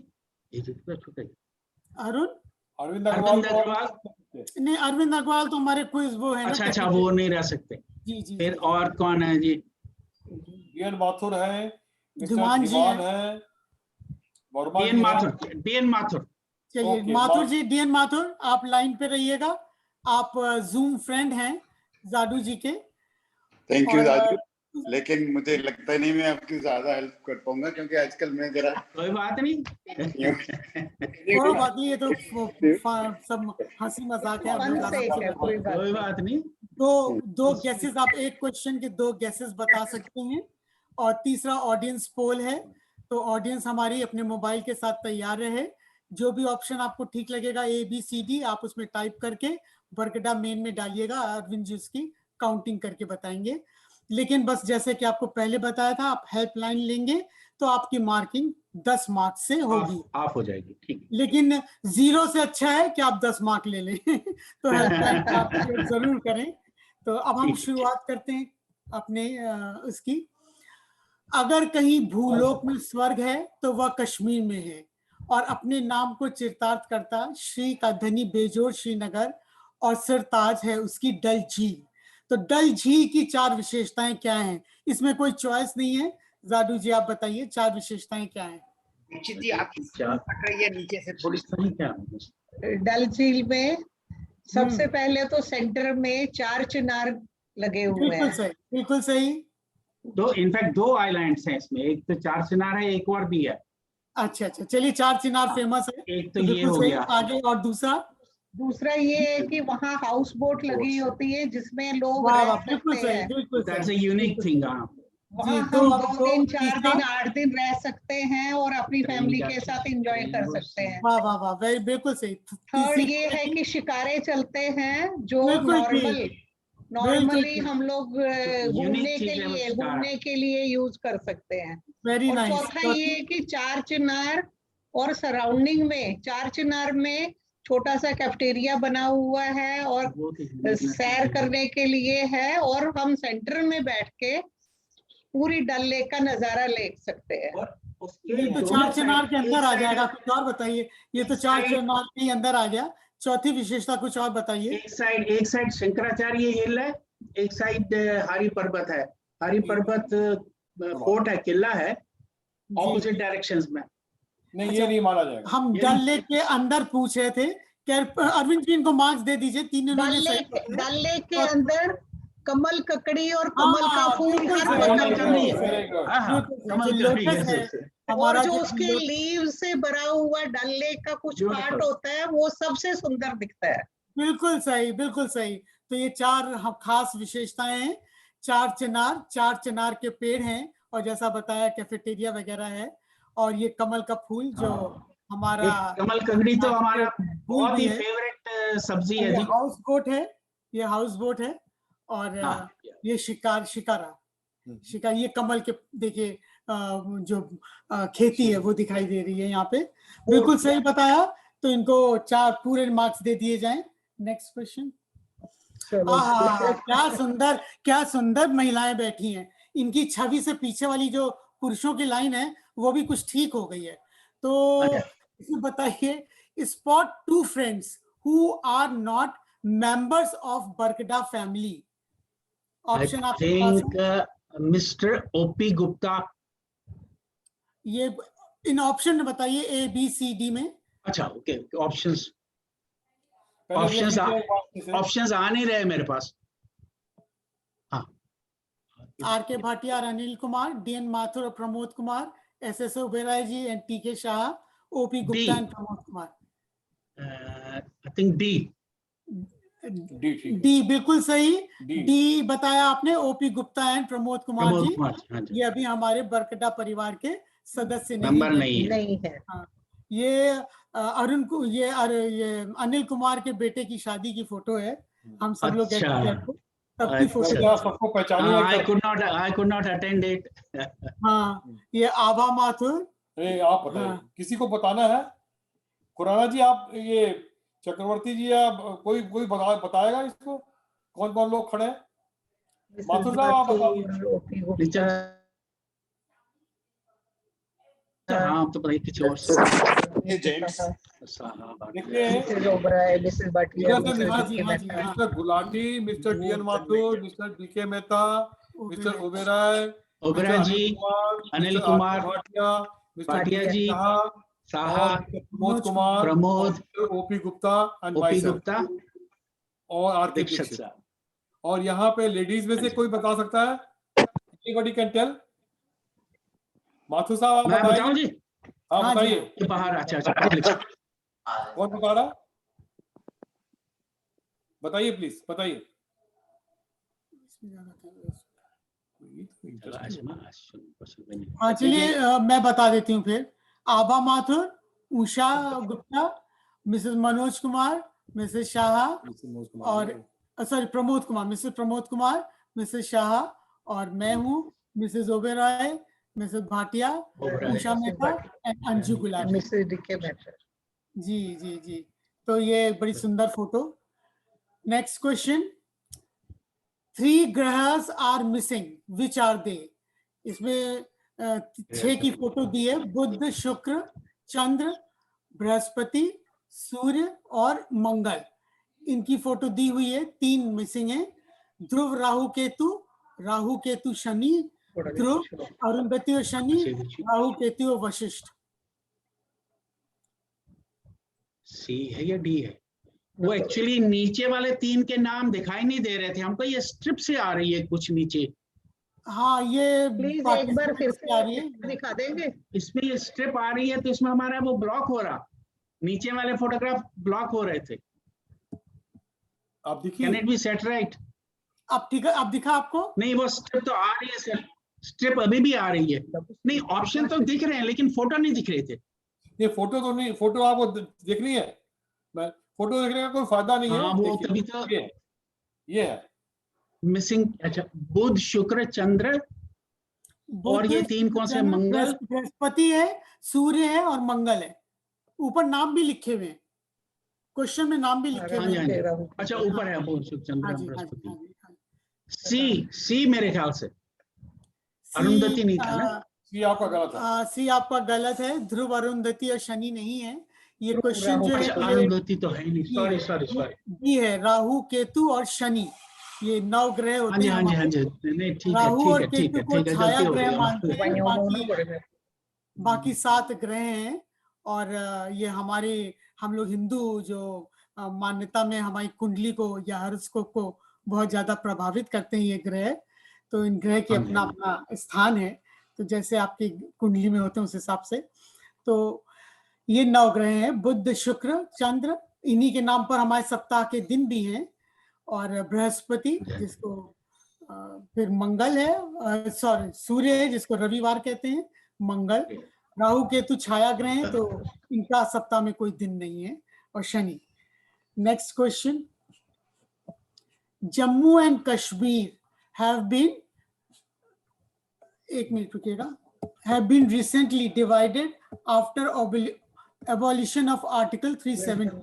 अरविंद अग्रवाल नहीं, अरविंद अग्रवाल तो हमारे क्विज वो है ना। अच्छा, वो नहीं रह सकते। जी। फिर और कौन है जी? डीएन माथुर है, धीमान जी है, डीएन माथुर। चलिए माथुर जी, डीएन माथुर आप लाइन पे रहिएगा। आप जूम फ्रेंड हैं जादू जी के। थैंक यू राजू, लेकिन मुझे लगता नहीं मैं आपकी ज्यादा हेल्प कर पाऊंगा, क्योंकि आजकल मैं जरा। कोई बात नहीं, कोई बात नहीं, ये तो सब हंसी मजाक है, कोई बात नहीं। दो गेसेस, आप एक क्वेश्चन के 2 गेसेस बता सकते हैं। और तीसरा ऑडियंस पोल है, तो ऑडियंस हमारी अपने मोबाइल के साथ तैयार रहे। जो भी ऑप्शन आपको ठीक लगेगा ABCD आप उसमें टाइप करके बरगड़ा मेन में डालिएगा। अरविंद जी उसकी काउंटिंग करके बताएंगे। लेकिन बस जैसे कि आपको पहले बताया था, आप हेल्पलाइन लेंगे तो आपकी मार्किंग 10 मार्क्स से होगी, ऑफ हो जाएगी, ठीक। लेकिन 0 से अच्छा है कि आप 10 मार्क ले लें। तो हेल्पलाइन आप जरूर करें। तो अब हम शुरुआत करते हैं अपने उसकी। अगर कहीं भूलोक में स्वर्ग है तो वह कश्मीर में है, और अपने नाम को चिरतार्थ करता श्री का धनी बेजोड़ श्रीनगर, और सिरताज है उसकी डल झील। तो डल झील की 4 विशेषताएं क्या हैं? इसमें कोई चॉइस नहीं है। जादू जी आप बताइए 4 विशेषताएं क्या हैं? दीक्षित जी आपकी कट रही है नीचे से थोड़ी सी। डल झील में सबसे पहले तो सेंटर में 4 चिनार लगे हुए हैं। बिल्कुल सही। इनफैक्ट 2 आइलैंड्स हैं इसमें, एक तो 4 चिनार है, एक और भी है। अच्छा, चलिए 4 चिनार फेमस है। एक तो ये हो गया। आगे और दूसरा ये है कि वहाँ हाउस बोट लगी होती है जिसमें लोग रह सकते हैं। That's a unique thing। वहाँ हम 2 दिन 4 दिन 8 दिन रह सकते हैं और अपनी फैमिली के साथ एंजॉय कर सकते हैं। वाह, बिल्कुल सही। थर्ड ये है कि शिकारे चलते हैं जो नॉर्मली हम लोग घूमने के लिए यूज कर सकते हैं। और चौथा ये कि 4 चिनार और सराउंडिंग में 4 चिनार में छोटा सा कैफेटेरिया बना हुआ है और सैर करने के लिए है, और हम सेंटर में बैठ के पूरी डल लेक का नजारा ले सकते हैं। ये तो 4 चिनार के अंदर आ जाएगा। कुछ और बताइए। ये तो 4 चिनार के अंदर आ गया। चौथी विशेषता कुछ और बताइए। एक साइड शंकराचार्य हिल है, एक साइड हरि पर्वत है। हरि पर्वत फोर्ट है, किला है, ऑपोजिट डायरेक्शंस में। नहीं, ये नहीं माना जाएगा। हम डल लेक के अंदर पूछ रहे थे। अरविंद जी इनको मार्क्स दे दीजिए। 3 डल लेक के अंदर कमल ककड़ी और कमल का फूल कमल जो ककड़ी लोटस है है सबसे। हमारा, और जो जो उसके लीव से भरा हुआ डल लेक का कुछ पार्ट होता है वो सबसे सुंदर दिखता है। बिल्कुल सही, बिल्कुल सही। तो ये चार खास विशेषताएं हैं। चार चिनार के पेड़ हैं, और जैसा बताया कैफेटेरिया वगैरह है, और ये कमल का फूल जो हमारा कमल ककड़ी तो हमारा फूल बहुत भी ही है। फेवरेट सब्जी है ये जी। हाउस बोट है, ये हाउस बोट है, और ये शिकारा, ये कमल के देखिए जो खेती है वो दिखाई दे रही है यहाँ पे। बिल्कुल सही बताया, तो इनको 4 पूरे मार्क्स दे दिए जाएं। Next question. क्या सुंदर महिलाएं बैठी हैं। इनकी छवि से पीछे वाली जो पुरुषों की लाइन है वो भी कुछ ठीक हो गई है। तो इसमें बताइए, spot 2 friends who are not members of बरकड़ा फैमिली। ऑप्शन आपके पास है। Mister OP Gupta. ये इन ऑप्शन में बताइए, ए बी सी डी में। अच्छा, ओके, ऑप्शंस आ नहीं रहे मेरे पास। हाँ, आर के भाटिया और अनिल कुमार, डी एन माथुर और Pramod Kumar, S S Oberoi ji and T K Shah, OP Gupta and Pramod Kumar. I think D. D बिल्कुल सही। डी बताया आपने, ओपी गुप्ता एंड प्रमोद कुमार जी। ये अभी हमारे बरकड़ा परिवार के सदस्य नहीं है। हाँ, ये अरुण को ये अनिल कुमार के बेटे की शादी की फोटो है। हम सब लोग सबकी फोटो सबको पहचानिए। I could not attend it. हाँ, ये आभा माथुर। आप बताइए, किसी को बताना है? खुराना जी, आप ये चक्रवर्ती जी, या कोई बताएगा इसको, कौन कौन लोग खड़े हैं? माथुर साहब आप बताइए। हाँ, तो बताइए किसी और से। Mister Gulati, mister D N Mathur, mister D K Mehta, mister Oberoi ji, Anil Kumar Bhatia ji, Pramod, OP Gupta और आर के दीक्षित। और यहाँ पे लेडीज में से कोई बता सकता है? Anybody can tell? माथुर साहब आप बताइए जी। हाँ बताइए। बाहर। अच्छा, कौन बता रहा? बताइए प्लीज, बताइए। हाँ चलिए, मैं बता देती हूँ फिर। आभा माथुर, उषा गुप्ता, मिसेस मनोज कुमार, मिसेस शाह और प्रमोद कुमार, मिसेस प्रमोद कुमार, मिसेस शाह, और मैं हूँ mrs Oberoi, mrs Bhatia, Usha Mehta and Anju Gulati. जी। तो ये बड़ी सुंदर फोटो। Next question. 3 ग्रहस are missing, which are they? इसमें 6 की फोटो दी है। बुध, शुक्र, चंद्र, बृहस्पति, सूर्य और मंगल। इनकी फोटो दी हुई है। 3 मिसिंग है। ध्रुव, राहु केतु शनि, ध्रुव, अरुंधति और शनि, राहु केतु और वशिष्ठ। सी है या डी है? वो एक्चुअली नीचे वाले 3 के नाम दिखाई नहीं दे रहे थे हमको। ये स्ट्रिप से आ रही है कुछ नीचे। हाँ, ये प्लीज एक बार फिर से आ रही है, दिखा देंगे। इसमें ये स्ट्रिप आ रही है, तो इसमें हमारा वो ब्लॉक हो रहा, नीचे वाले फोटोग्राफ ब्लॉक हो रहे थे। आप देखिए, can it be set right? अब ठीक है, अब दिखा आपको? नहीं, वो स्ट्रिप तो आ रही है सर, स्ट्रिप अभी भी आ रही है। नहीं, ऑप्शन तो दिख रहे हैं लेकिन फोटो नहीं दिख रहे थे। ये फोटो तो नहीं, फोटो आपको देखनी है। फोटो देखने का कोई फायदा नहीं है। हाँ, वो तभी तो ये है मिसिंग। अच्छा, बुध, शुक्र, चंद्र और ये 3 कौन से? मंगल, बृहस्पति है, सूर्य है और मंगल है। ऊपर नाम भी लिखे हुए हैं, क्वेश्चन में नाम भी लिखे हुए हैं। अच्छा, ऊपर है बुध, शुक्र, चंद्र, बृहस्पति। सी मेरे ख्याल से अरुंधति नहीं था ना? सी आपका गलत है। सी आपका गलत है। ध्रुव, अरुंधति और शनि नहीं है। ये क्वेश्चन जो है, अरुंधति तो है नहीं। सॉरी। ये है राहु, केतु और शनि। ये 9 ग्रह होते हैं। हाँ जी, नहीं, ठीक है। राहु और केतु को छाया ग्रह मानते हैं। बाकी 7 ग्रह हैं। और ये हम लोग हिंदू जो मान्यता में हमारी कुंडली को या हॉरोस्कोप को बहुत ज्यादा प्रभावित करते हैं ये ग्रह। तो इन ग्रह के अपना स्थान है। तो जैसे आपकी कुंडली में होते हैं उस हिसाब से। तो ये 9 ग्रह हैं, बुध, शुक्र, चंद्र, इन्हीं के नाम पर हमारे सप्ताह के दिन भी हैं। और बृहस्पति जिसको फिर मंगल है, सॉरी सूर्य है जिसको रविवार कहते हैं, मंगल, राहु केतु छाया ग्रह हैं, तो इनका सप्ताह में कोई दिन नहीं है, और Shani. Next question, Jammu and Kashmir have been, एक मिनट रुकिएगा, have been recently divided after abolition of Article 370.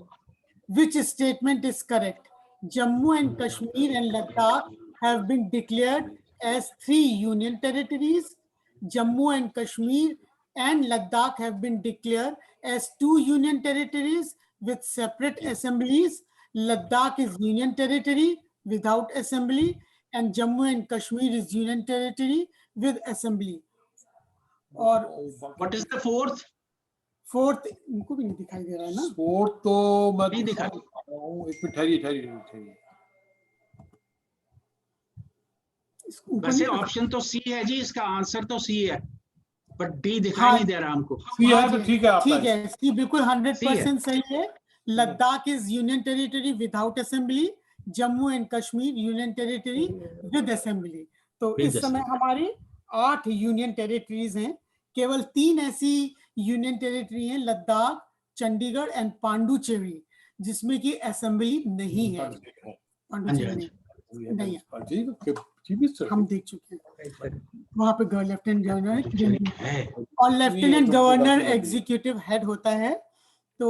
Which statement is correct? Jammu and Kashmir and Ladakh have been declared as 3 union territories. Jammu and Kashmir and Ladakh have been declared as 2 union territories with separate assemblies. Ladakh is union territory without assembly, and Jammu and Kashmir is union territory with assembly. और what is the fourth? Fourth इनको भी नहीं दिखाई दे रहा है ना। Fourth तो मैं नहीं दिखा, एक मिनट ठहरिए। वैसे ऑप्शन तो सी है जी, इसका आंसर तो सी है, बट डी दिखाई नहीं दे रहा हमको। सी है तो ठीक है, ठीक है, सी बिल्कुल 100% सही है। Ladakh is union territory without assembly, Jammu and Kashmir union territory with assembly. तो इस समय हमारी 8 यूनियन टेरिटरीज हैं, केवल 3 ऐसी यूनियन टेरिटरी हैं, लद्दाख, चंडीगढ़ एंड पांडुचेरी, जिसमें की असेंबली नहीं है। पांडुचेरी नहीं है, हम देख चुके हैं, वहां पे लेफ्टिनेंट गवर्नर है और लेफ्टिनेंट गवर्नर एग्जीक्यूटिव हेड होता है। तो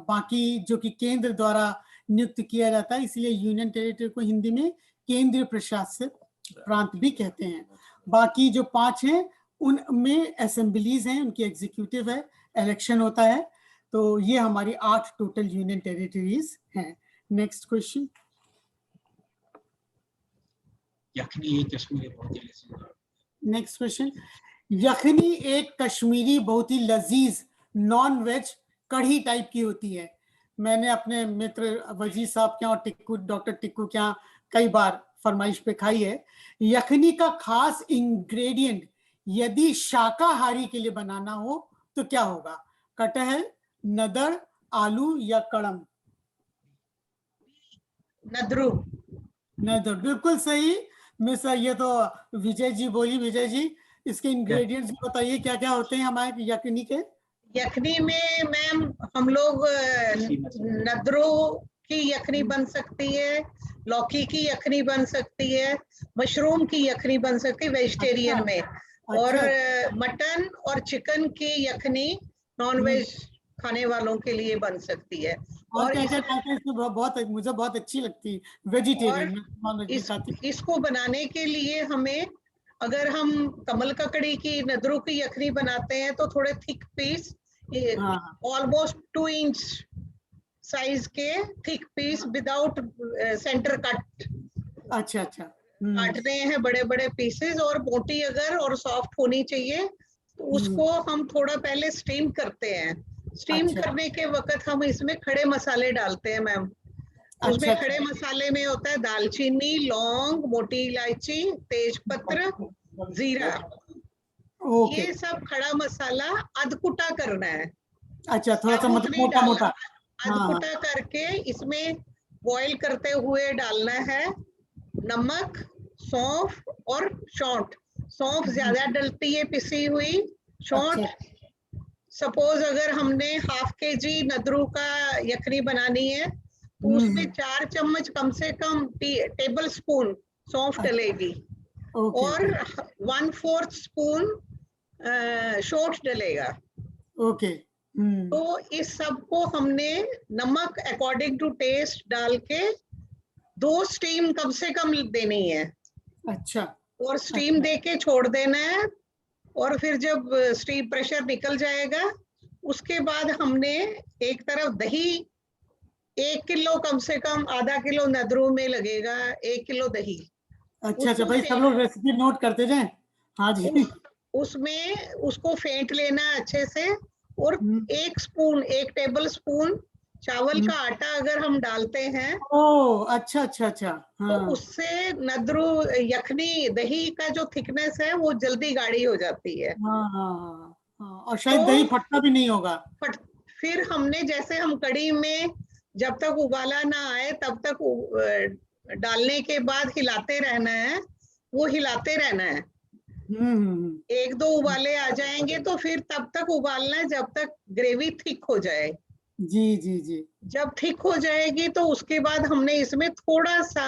बाकी जो कि केंद्र द्वारा नियुक्त किया जाता है, इसलिए यूनियन टेरिटरी को हिंदी में केंद्रीय प्रशासित प्रांत भी कहते हैं। बाकी जो 5 हैं उनमें असेंबलीज हैं, उनकी एग्जीक्यूटिव है, इलेक्शन होता है। तो ये हमारी 8 टोटल यूनियन टेरिटरीज हैं। नेक्स्ट क्वेश्चन, नेक्स्ट क्वेश्चन, यखनी एक कश्मीरी बहुत ही लजीज नॉन वेज कढ़ी टाइप की होती है। मैंने अपने मित्र वजीर साहब के और डॉक्टर टिक्कू के यहाँ कई बार फरमाइश पे खाई है। यखनी का खास इंग्रेडिएंट यदि शाकाहारी के लिए बनाना हो तो क्या होगा? कटहल, नदर, आलू या कड़म? नदरू। नदर, बिल्कुल सही मिस। ये तो विजय जी बोली। विजय जी, इसके इंग्रेडिएंट्स बताइए क्या क्या होते हैं हमारे यखनी के? यखनी में मैम हम लोग नदरों की यखनी बन सकती है, लौकी की यखनी बन सकती है, मशरूम की यखनी बन सकती है वेजिटेरियन में, और मटन और चिकन की यखनी नॉनवेज खाने वालों के लिए बन सकती है। और मुझे बहुत अच्छी लगती है वेजिटेरियन। इसको बनाने के लिए हमें, अगर हम कमल ककड़ी की नदरों की यखनी बनाते हैं तो थोड़े thick piece, almost 2 inch size के thick piece without centre cut. अच्छा अच्छा, काटने हैं बड़े बड़े पीसेस, और मोटी अगर और सॉफ्ट होनी चाहिए तो उसको हम थोड़ा पहले स्टीम करते हैं। स्टीम करने के वक्त हम इसमें खड़े मसाले डालते हैं मैम। उसमें खड़े मसाले में होता है दालचीनी, लौंग, मोटी इलायची, तेज पत्र, जीरा। ये सब खड़ा मसाला अधकुटा करना है। अच्छा, थोड़ा सा मतलब मोटा मोटा अधकुटा करके इसमें बॉईल करते हुए डालना है नमक, सौंफ और शौंठ। सौंफ ज्यादा डलती है पिसी हुई, शौंठ सपोज अगर हमने ½ kg नदरू का यखनी बनानी है तो उसमें 4 चम्मच कम से कम टेबल स्पून सौंफ डलेगी और 1/4 स्पून शौंठ डलेगा। ओके। तो इस सब को हमने नमक अकॉर्डिंग टू टेस्ट डाल के 2 स्टीम कम से कम देनी है। अच्छा। और स्टीम दे के छोड़ देना है, और फिर जब स्टीम प्रेशर निकल जाएगा उसके बाद हमने एक तरफ दही 1 किलो कम से कम, ½ किलो नदरू में लगेगा 1 किलो दही। अच्छा अच्छा भाई, सब लोग रेसिपी नोट करते जाएं। हाँ जी। उसमें उसको फेंट लेना अच्छे से, और 1 टेबल स्पून चावल का आटा अगर हम डालते हैं ओ अच्छा अच्छा अच्छा, तो हाँ उससे नद्रू यखनी दही का जो थिकनेस है वो जल्दी गाढ़ी हो जाती है। हाँ हाँ हाँ हाँ, और शायद तो दही फटता भी नहीं होगा। फिर हमने जैसे हम कढ़ी में जब तक उबाला ना आए तब तक डालने के बाद हिलाते रहना है, वो हिलाते रहना है। एक दो उबाले आ जाएंगे तो फिर तब तक उबालना है जब तक ग्रेवी थिक हो जाए। जी जी जी। जब थिक हो जाएगी तो उसके बाद हमने इसमें थोड़ा सा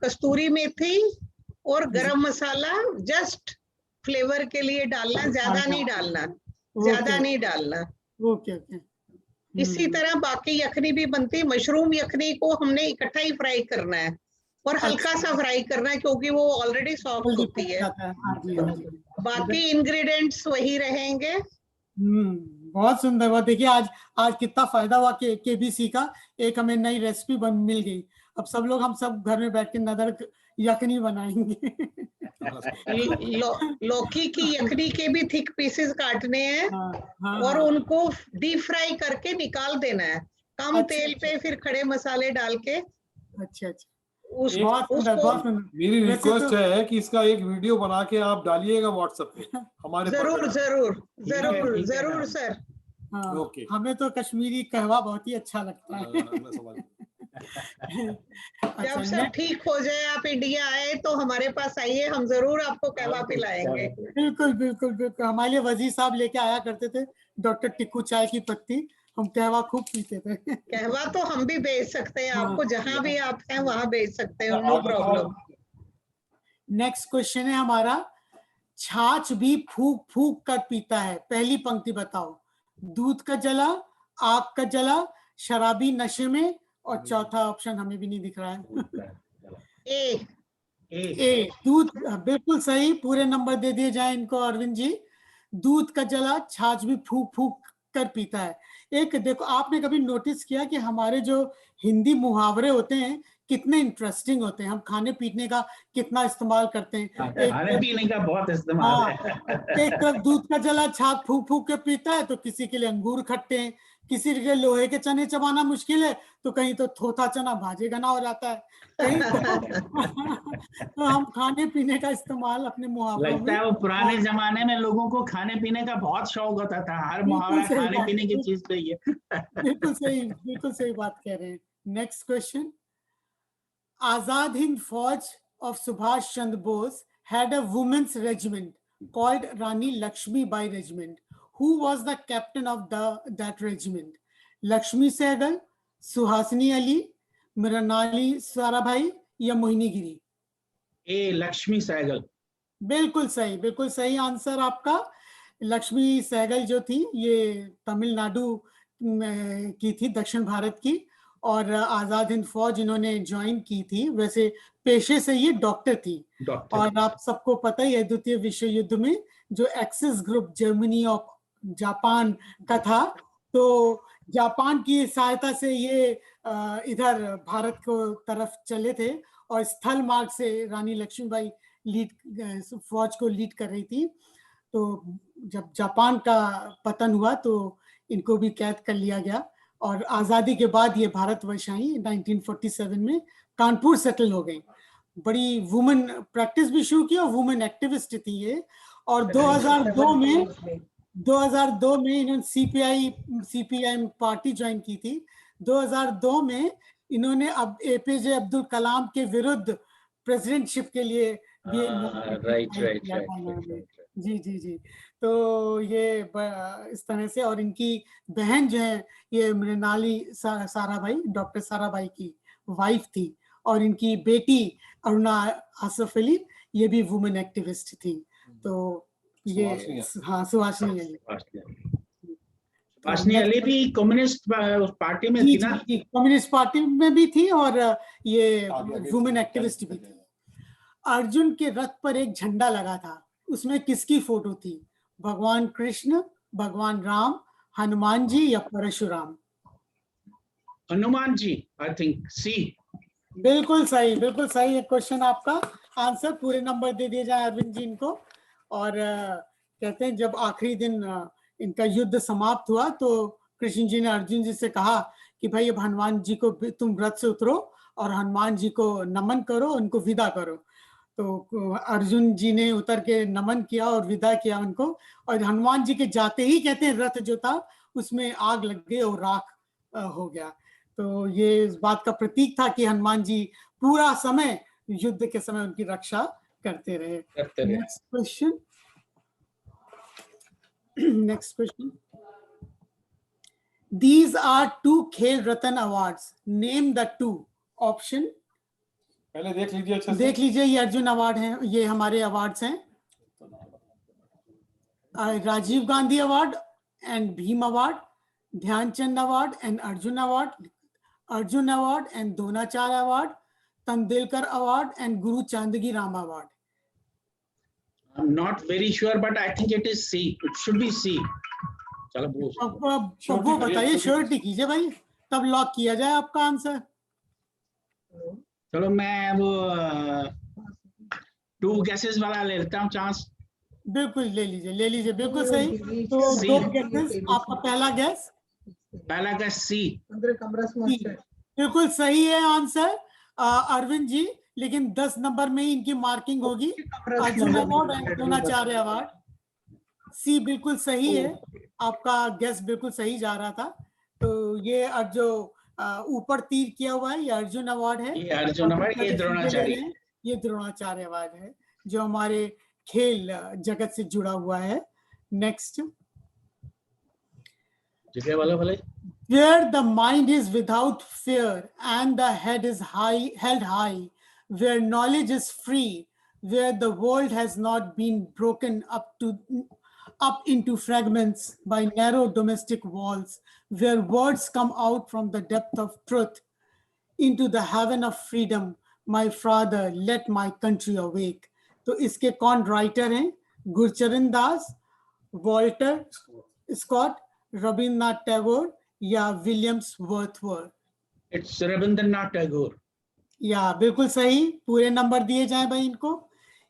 कस्तूरी मेथी और गरम मसाला जस्ट फ्लेवर के लिए डालना, ज्यादा नहीं डालना, ज्यादा नहीं डालना। Okay okay. इसी तरह बाकी यखनी भी बनती है। मशरूम यखनी को हमने इकट्ठा ही फ्राई करना है और हल्का सा फ्राई करना है क्योंकि वो ऑलरेडी सॉफ्ट होती है। बाकी इंग्रेडिएंट्स वही रहेंगे। बहुत सुंदर। बहुत देखिए आज कितना फायदा हुआ केबीसी का, एक हमें नई रेसिपी मिल गई। अब हम सब घर में बैठ के नदर यखनी बनाएंगे। लौकी की यखनी के भी थिक पीसेस काटने हैं और उनको डीप फ्राई करके निकाल देना है कम तेल पे, फिर खड़े मसाले डाल के। अच्छा अच्छा। मेरी रिक्वेस्ट है कि इसका एक वीडियो बना के आप डालिएगा व्हाट्सएप पे हमारे। जरूर जरूर जरूर जरूर सर। ओके। हमें तो कश्मीरी कहवा बहुत ही अच्छा लगता है। जब सब ठीक हो जाए आप इंडिया आए तो हमारे पास आइए, हम जरूर आपको कहवा पिलाएंगे। बिल्कुल बिल्कुल बिल्कुल। हमारे लिए वजीर साहब लेके आया करते थे डॉक्टर टिक्कू चाय की पत्ती, हम कहवा खूब पीते थे। कहवा तो हम भी बेच सकते हैं आपको, जहां भी आप हैं वहां बेच सकते हैं, नो प्रॉब्लम। नेक्स्ट क्वेश्चन है हमारा, छाछ भी फूक फूक कर पीता है, पहली पंक्ति बताओ। दूध का जला, आग का जला, शराबी नशे में, और चौथा ऑप्शन हमें भी नहीं दिख रहा है। ए दूध। बिल्कुल सही, पूरे नंबर दे दिए जाए इनको अरविंद जी। दूध का जला, छाछ भी फूक फूक कर पीता है। एक देखो, आपने कभी नोटिस किया कि हमारे जो हिंदी मुहावरे होते हैं कितने इंटरेस्टिंग होते हैं, हम खाने पीने का कितना इस्तेमाल करते हैं। खाने पीने का बहुत इस्तेमाल है। एक तरफ दूध का जला छाछ फूक फूक के पीता है तो किसी के लिए अंगूर खट्टे हैं, किसी के लिए लोहे के चने चबाना मुश्किल है, तो कहीं तो थोथा चना भाजे गना हो जाता है, कहीं तो हम खाने पीने का इस्तेमाल अपने मुहावरों में। लगता है वो पुराने जमाने में लोगों को खाने पीने का बहुत शौक होता था, हर मुहावरा खाने पीने की चीज पे ही है। बिल्कुल सही बात कह रहे हैं। Next question, Azad Hind Fauj of Subhash Chandra Bose had a women's regiment called Rani Lakshmi Bai Regiment. Who was the captain of that regiment? Lakshmi Sehgal, Suhasini Ali, Mrinalini Sarabhai या मोहिनी गिरी? ए लक्ष्मी सहगल। बिल्कुल सही answer आपका। लक्ष्मी सहगल जो थी ये तमिलनाडु की थी, दक्षिण भारत की, और आजाद हिंद फौज इन्होंने ज्वाइन की थी। वैसे पेशे से ये डॉक्टर थी। और आप सबको पता ही है द्वितीय विश्व युद्ध में जो एक्सिस ग्रुप जर्मनी और जापान का था, तो जापान की सहायता से ये इधर भारत को तरफ चले थे और स्थल मार्ग से रानी लक्ष्मीबाई फौज को लीड कर रही थी। तो जब जापान का पतन हुआ तो इनको भी कैद कर लिया गया और आज़ादी के बाद ये भारतवर्ष आई। 1947 में कानपुर सेटल हो गई। बड़ी वुमेन प्रैक्टिस भी शुरू की और वुमेन एक्टिविस्ट थी ये। और 2002 में इन्होंने सीपीआई पार्टी ज्वाइन की थी। 2002 में इन्होंने अब एपीजे अब्दुल कलाम के विरुद्ध प्रेसिडेंटशिप के लिए भी राइट। जी। तो ये इस तरह से, और इनकी बहन जो है ये मृणालिनी साराभाई, डॉक्टर साराभाई की वाइफ थी, और इनकी बेटी अरुणा आसफ अली ये भी वुमेन एक्टिविस्ट थी। तो ये हाँ सुहासिनी अली भी कम्युनिस्ट पार्टी में थी ना? कम्युनिस्ट पार्टी में भी थी और ये वुमेन एक्टिविस्ट भी थी। अर्जुन के रथ पर एक झंडा लगा था, उसमें किसकी फोटो थी? भगवान कृष्ण, भगवान राम, हनुमान जी या परशुराम? हनुमान जी, आई थिंक सी। बिल्कुल सही एक क्वेश्चन आपका आंसर। पूरे नंबर दे दिए जाए अरविंद जी इनको। और कहते हैं जब आखिरी दिन इनका युद्ध समाप्त हुआ तो कृष्ण जी ने अर्जुन जी से कहा कि भाई अब हनुमान जी को तुम रथ से उतरो और हनुमान जी को नमन करो, उनको विदा करो। तो अर्जुन जी ने उतर के नमन किया और विदा किया उनको, और हनुमान जी के जाते ही कहते हैं रथ जो था उसमें आग लग गई और राख हो गया। तो ये इस बात का प्रतीक था कि हनुमान जी पूरा समय युद्ध के समय उनकी रक्षा करते रहे। Next question, next question, These are 2 खेल रत्न अवार्ड्स, नेम द 2 ऑप्शन। पहले देख लीजिए, अच्छा देख लीजिए, ये अर्जुन अवार्ड हैं, ये हमारे अवार्ड्स हैं, Rajiv Gandhi award and Bhim award, Dhyanchand award and Arjun award and Dronacharya award, Tendulkar award and Guru Chandgi Ram award. I'm not very sure, but I think it is C. It should be C. चलो वो बताइए, श्योरिटी कीजिए भाई, तब लॉक किया जाए आपका आंसर। चलो मैं वो 2 गेसेस वाला ले लेता हूँ चांस। बिल्कुल ले लीजिए, बिल्कुल सही। तो 2 गेसेस, आपका पहला गेस सी, बिल्कुल सही है आंसर अरविंद जी, लेकिन 10 नंबर में ही इनकी मार्किंग होगी, Arjun award and Dronacharya award. सी बिल्कुल सही है, आपका गैस बिल्कुल सही जा रहा था। तो ये जो ऊपर तीर किया हुआ है ये अर्जुन अवार्ड है, ये अर्जुन अवार्ड, ये द्रोणाचार्य, ये द्रोणाचार्य अवार्ड है जो हमारे खेल जगत से जुड़ा हुआ है। नेक्स्ट, जगह वाला भले, where the mind is without fear and the head is held high, where knowledge is free, where the world has not been broken up into fragments by narrow domestic walls, where words come out from the depth of truth into the heaven of freedom, my father, let my country awake. तो इसके कौन writer हैं? गुरचरण दास, Walter Scott, Rabindranath Tagore या Williams वर्थवर्थ? It's Rabindranath Tagore. या बिल्कुल सही, पूरे number दिए जाएं भाई इनको।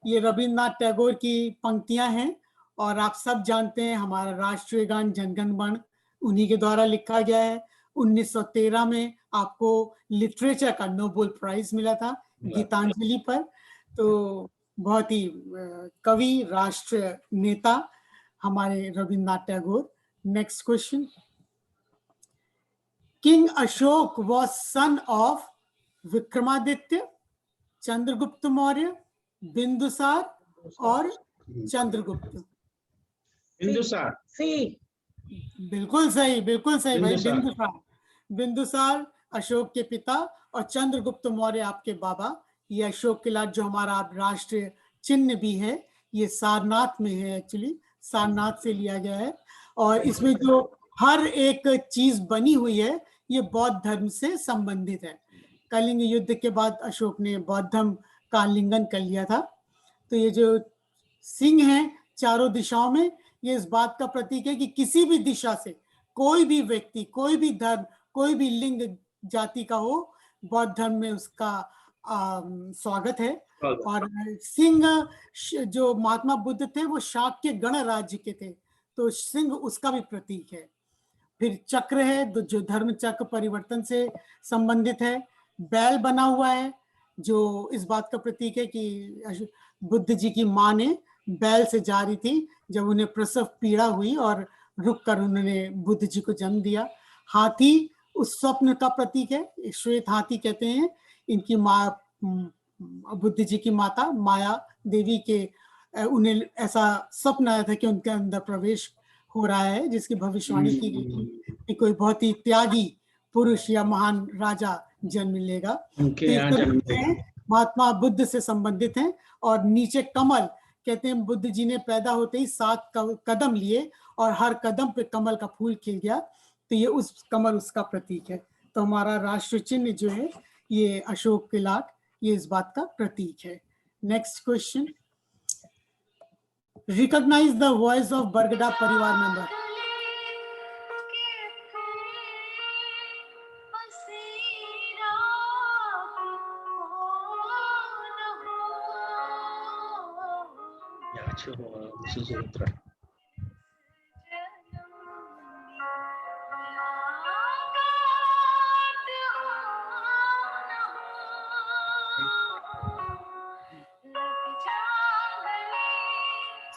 ये रविन्द्रनाथ टैगोर की पंक्तियां हैं और आप सब जानते हैं हमारा राष्ट्रीय गान जनगण मन उन्हीं के द्वारा लिखा गया है। 1913 में आपको लिटरेचर का नोबेल प्राइज मिला था गीतांजलि पर। तो बहुत ही कवि, राष्ट्रीय नेता हमारे Rabindranath Tagore. Next question, king Ashoka was son of Vikramaditya, Chandragupta Maurya, Bindusara और चंद्रगुप्त? बिंदुसार। सी, बिल्कुल सही भाई, बिंदुसार अशोक के पिता और चंद्रगुप्त मौर्य आपके बाबा। ये अशोक किला जो हमारा राष्ट्रीय चिन्ह भी है, ये सारनाथ में है, एक्चुअली सारनाथ से लिया गया है। और इसमें जो हर एक चीज बनी हुई है ये बौद्ध धर्म से संबंधित है। कलिंग युद्ध के बाद अशोक ने बौद्ध धर्म का आलिंगन कर लिया था। तो ये जो सिंह है चारों दिशाओं में, ये इस बात का प्रतीक है कि किसी भी दिशा से कोई भी व्यक्ति, कोई भी धर्म, कोई भी लिंग जाति का हो, बौद्ध धर्म में उसका स्वागत है। और सिंह जो महात्मा बुद्ध थे वो शाक्य गणराज्य के थे, तो सिंह उसका भी प्रतीक है। फिर चक्र है जो धर्म चक्र परिवर्तन से संबंधित है। बैल बना हुआ है जो इस बात का प्रतीक है कि बुद्ध जी की माँ ने बैल से जा रही थी जब उन्हें प्रसव पीड़ा हुई और रुककर उन्होंने बुद्ध जी को जन्म दिया। हाथी उस स्वप्न का प्रतीक है, श्वेत हाथी कहते हैं। इनकी माँ बुद्ध जी की माता माया देवी के उन्हें ऐसा स्वप्न आया था कि उनके अंदर प्रवेश हो रहा है, जिसकी भविष्यवाणी की गई थी कि कोई बहुत ही त्यागी पुरुष या महान राजा जन्म लेगा। महात्मा बुद्ध से संबंधित हैं। और नीचे कमल कहते हैं बुद्ध जी ने पैदा होते ही 7 कदम लिए और हर कदम पे कमल का फूल खिल गया, तो ये उस कमल उसका प्रतीक है। तो हमारा राष्ट्र चिन्ह जो है ये अशोक के लाट, ये इस बात का प्रतीक है। Next question, recognise the voice of Bargada परिवार मेंबर।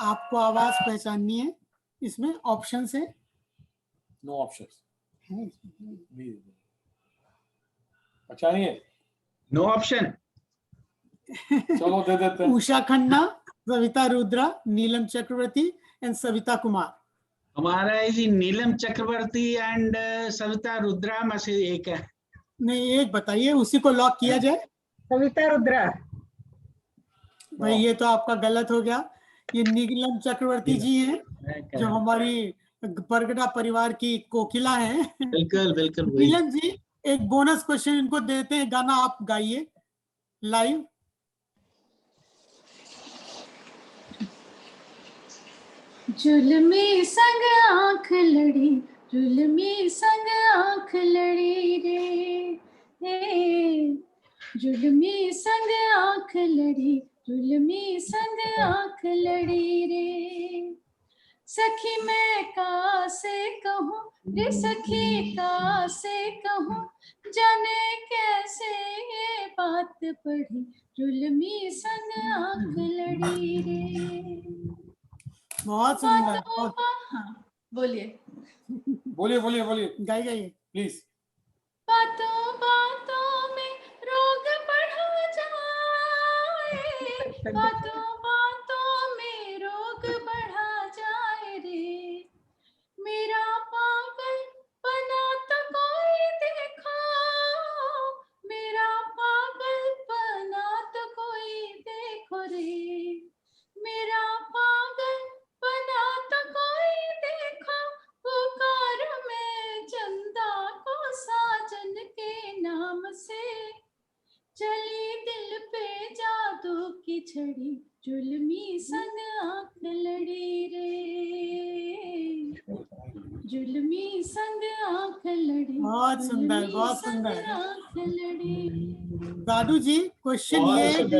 आपको आवाज पहचाननी है। इसमें ऑप्शन है, नो ऑप्शन। अच्छा नहीं है, नो ऑप्शन। चलो दे देते हैं। उषा खन्ना, सविता रुद्रा, नीलम चक्रवर्ती एंड सविता कुमार। हमारा है जी नीलम चक्रवर्ती एंड सविता रुद्रा में से एक है। नहीं, एक बताइए, उसी को लॉक किया जाए। सविता रुद्रा। भाई ये तो आपका गलत हो गया। ये नीलम चक्रवर्ती जी हैं, जो हमारी बरगड़ा परिवार की कोकिला है। बिल्कुल बिल्कुल वही। नीलम जी, एक बोनस क्वेश्चन इनको देते हैं, गाना आप गाइए लाइव। जुल्मी संग आंख लड़ी, जुल्मी संग आंख लड़ी रे, जुल्मी संग आंख लड़ी, जुल्मी संग आंख लड़ी रे। सखी मैं का से कहूँ रे, सखी का से कहूँ, जाने कैसे ये बात पढ़ी, जुल्मी संग आंख लड़ी रे। बहुत सुंदर। हाँ बोलिए बोलिए बोलिए बोलिए, गाइए प्लीज। बातों बातों में रोग बढ़ा जाए, बातों बातों में रोग बढ़ा जाए रे। मेरा पागल बना तो कोई देखो, मेरा पागल बना तो कोई देखो रे। मेरा पागल बना तो कोई देखो, पुकार में चंदा को साजन के नाम से। चली दिल पे जादू की छड़ी, जुल्मी संग आंख लड़ी रे, जुल्मी संग आंख लड़ी। बहुत सुंदर, बहुत सुंदर। आंख लड़ी। दादू जी, क्वेश्चन ये है कि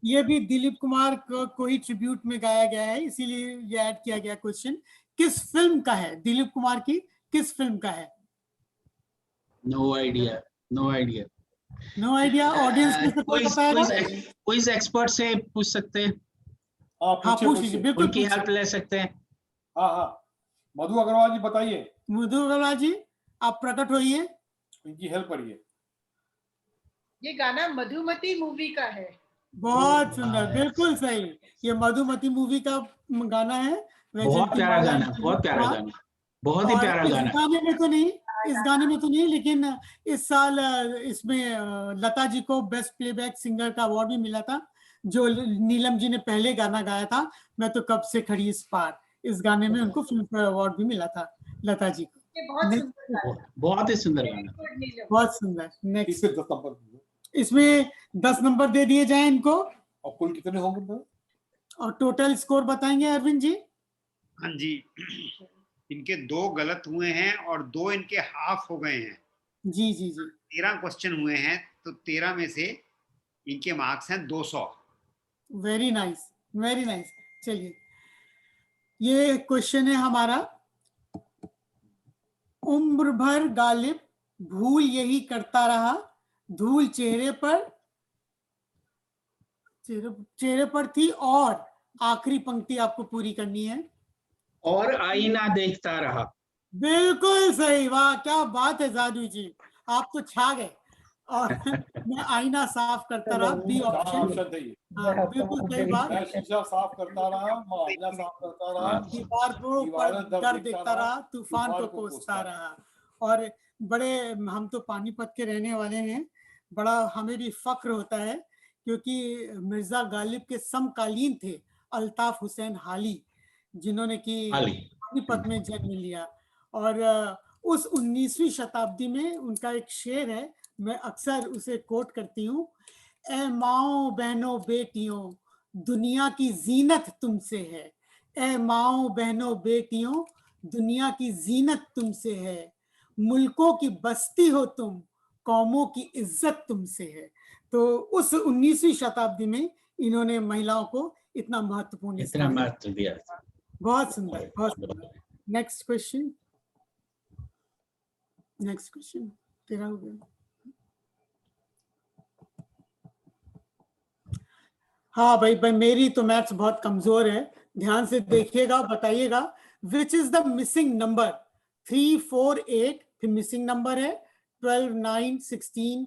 ये भी दिलीप कुमार को ही ट्रिब्यूट में गाया गया है, इसीलिए ये ऐड किया गया क्वेश्चन। किस फिल्म का है? दिलीप कुमार की किस फिल्म का है? No idea, no idea. No idea. Audience में से कोई बताएगा? कोई एक्सपर्ट से पूछ सकते हैं। हाँ पूछिए, बिल्कुल उनकी हेल्प ले सकते हैं। हाँ हाँ, मधु अग्रवाल जी बताइए। मधु अग्रवाल जी, आप प्रकट होइए, इनकी हेल्प करिए। ये गाना मधुमती मूवी का है। बहुत सुंदर, बिल्कुल सही। ये मधुमती मूवी का गाना है। बहुत प्यारा गाना, बहुत प्यारा गाना, बहुत ही प्यारा गाना। इस गाने में तो नहीं, इस गाने में तो नहीं, लेकिन इस साल इसमें लता जी को बेस्ट प्लेबैक सिंगर का अवार्ड भी मिला था, जो नीलम जी ने पहले गाना गाया था, मैं तो कब से खड़ी इस पार। इस गाने में उनको फिल्म फेयर अवार्ड भी मिला था लता जी को। बहुत ही सुंदर गाना, बहुत सुंदर। नेक्स्ट, इसमें 10 नंबर दे दिए जाएं इनको। और कुल कितने होंगे? और टोटल स्कोर बताएंगे अरविंद जी? हाँ जी, इनके 2 गलत हुए हैं और 2 इनके हाफ हो गए हैं। जी जी जी। 13 क्वेश्चन हुए हैं, तो 13 में से इनके मार्क्स हैं 200। Very nice, very nice. चलिए, ये क्वेश्चन है हमारा। उम्र भर गालिब भूल यही करता रहा, धूल चेहरे पर थी, और आखिरी पंक्ति आपको पूरी करनी है। और आईना देखता रहा। बिल्कुल सही, वाह क्या बात है जादू जी, आप तो छा गए। और मैं आईना साफ करता रहा, बी ऑप्शन। बिल्कुल सही बात। मैं शीशा साफ करता रहा, आईना साफ करता रहा, दीवार पर दर्द देखता रहा, तूफान को कोसता रहा। और बड़े, हम तो पानीपत के रहने वाले हैं, बड़ा हमें भी फक्र होता है, क्योंकि मिर्जा गालिब के समकालीन थे अल्ताफ हुसैन हाली, जिन्होंने कि पानीपत में जन्म लिया। और उस 19वीं शताब्दी में उनका एक शेर है, मैं अक्सर उसे कोट करती हूँ। ए माओ बहनों बेटियों, दुनिया की जीनत तुमसे है। ए माओ बहनों बेटियों, दुनिया की जीनत तुमसे है। मुल्कों की बस्ती हो तुम, कौमों की इज्जत तुमसे है। तो उस 19वीं शताब्दी में इन्होंने महिलाओं को इतना महत्वपूर्ण दिया। बहुत सुंदर, बहुत सुंदर। नेक्स्ट क्वेश्चन, नेक्स्ट क्वेश्चन तेरा हो गया। हाँ भाई, मेरी तो मैथ्स बहुत कमजोर है, ध्यान से देखिएगा, बताइएगा which is the missing number. 3, 4, 8 फिर मिसिंग नंबर है 12, 9, 16,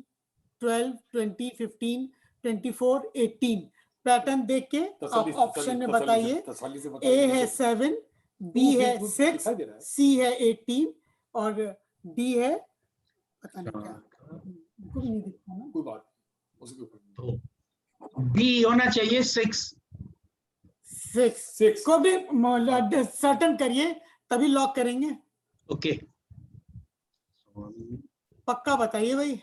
12, 20, 15, 24, 18। पैटर्न देख के आप ऑप्शन में बताइए। ए है 7, बी है 6, सी है 18 और डी है पता नहीं क्या, नहीं दिखता ना, कोई बात उसके ऊपर बी होना चाहिए 6 को भी सर्टन करिए तभी लॉक करेंगे। ओके पक्का बताइए भाई।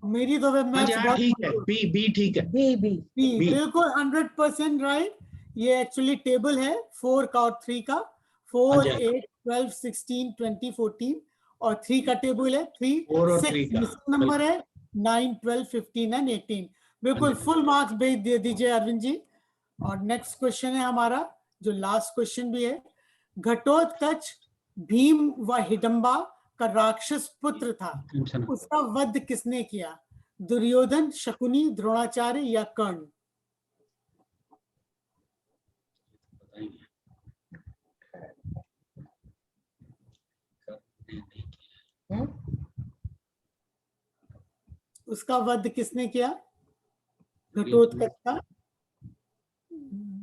मेरी तो मैथ्स बहुत ठीक है, बी ठीक है, बी बिल्कुल 100% राइट। ये एक्चुअली टेबल है 4 का और 3 का, 4, 8, 12, 16, 20, 14 और 3 का टेबल है 3, 6 नंबर है 9, 12, 15 एंड 18। बिल्कुल फुल मार्क्स भेज दे दीजिए अरविंद जी। और नेक्स्ट क्वेश्चन है हमारा जो लास्ट क्वेश्चन भी है। घटोत्कच भीम व हिडम्बा का राक्षस पुत्र था, उसका वध किसने किया? दुर्योधन, शकुनी, द्रोणाचार्य या कर्ण? उसका वध किसने किया घटोत्कच का?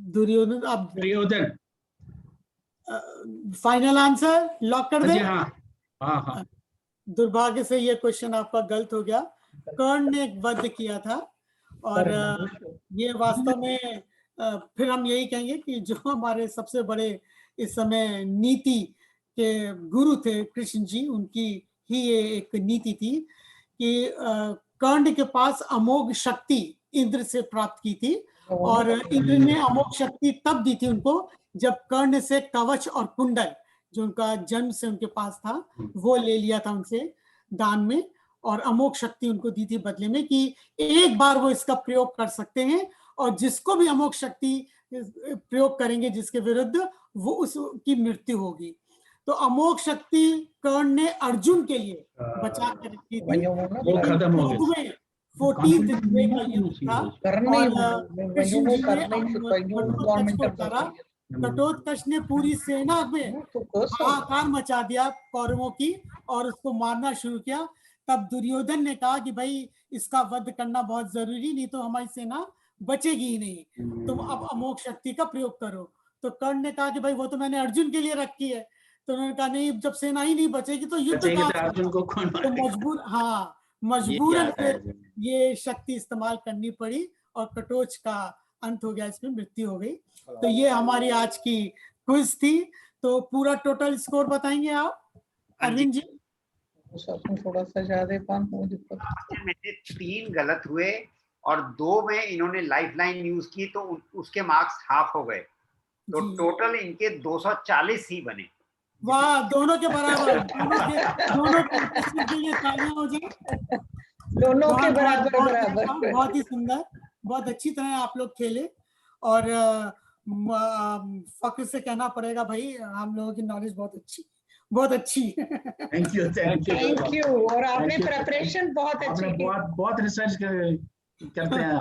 दुर्योधन। आप दुर्योधन फाइनल आंसर लॉक कर दे? हाँ। दुर्भाग्य से ये क्वेश्चन आपका गलत हो गया। कर्ण ने एक वध किया था और ये वास्तव में फिर हम यही कहेंगे कि जो हमारे सबसे बड़े इस समय नीति के गुरु थे कृष्ण जी, उनकी ही ये एक नीति थी कि कर्ण के पास अमोघ शक्ति इंद्र से प्राप्त की थी और इंद्र ने अमोघ शक्ति तब दी थी उनको जब कर्ण से कवच और कुंडल जो उनका जन्म से उनके पास था वो ले लिया था उनसे दान में, और अमोघ शक्ति उनको दी थी बदले में कि एक बार वो इसका प्रयोग कर सकते हैं और जिसको भी अमोघ शक्ति प्रयोग करेंगे जिसके विरुद्ध वो उसकी मृत्यु होगी। तो अमोघ शक्ति कर्ण ने अर्जुन के लिए बचा कर रखी थी। वो खत्म हो गया। 14th डे का युद्ध था और कृष्ण जी ने घटोत्कच ने पूरी सेना में हाहाकार मचा दिया कौरवों की और उसको मारना शुरू किया। तब दुर्योधन ने कहा कि भाई इसका वध करना बहुत जरूरी, नहीं तो हमारी सेना बचेगी ही नहीं, तुम अब अमोघ शक्ति का प्रयोग करो। तो कर्ण ने कहा कि भाई वो तो मैंने अर्जुन के लिए रखी है। तो उन्होंने कहा नहीं, जब सेना ही नहीं बचेगी तो युद्ध तो मजबूरन फिर ये शक्ति इस्तेमाल करनी पड़ी और कटोच का अंत हो गया, इसमें मृत्यु हो गई। तो ये हमारी आज की क्विज थी। तो पूरा टोटल स्कोर बताएंगे आप अरविंद जी? थोड़ा सा ज्यादा मेरे 3 गलत हुए और 2 में इन्होंने लाइफलाइन यूज की तो उसके मार्क्स हाफ हो गए, तो टोटल इनके 240 ही बने। वाह, दोनों के बराबर, दोनों के लिए तालियां हो जाए। दोनों के बराबर। बहुत ही सुंदर, बहुत अच्छी तरह आप लोग खेले और फक्र से कहना पड़ेगा भाई हम लोगों की नॉलेज बहुत अच्छी। Thank you. और आपने प्रिपरेशन बहुत अच्छी की। बहुत रिसर्च करते हैं।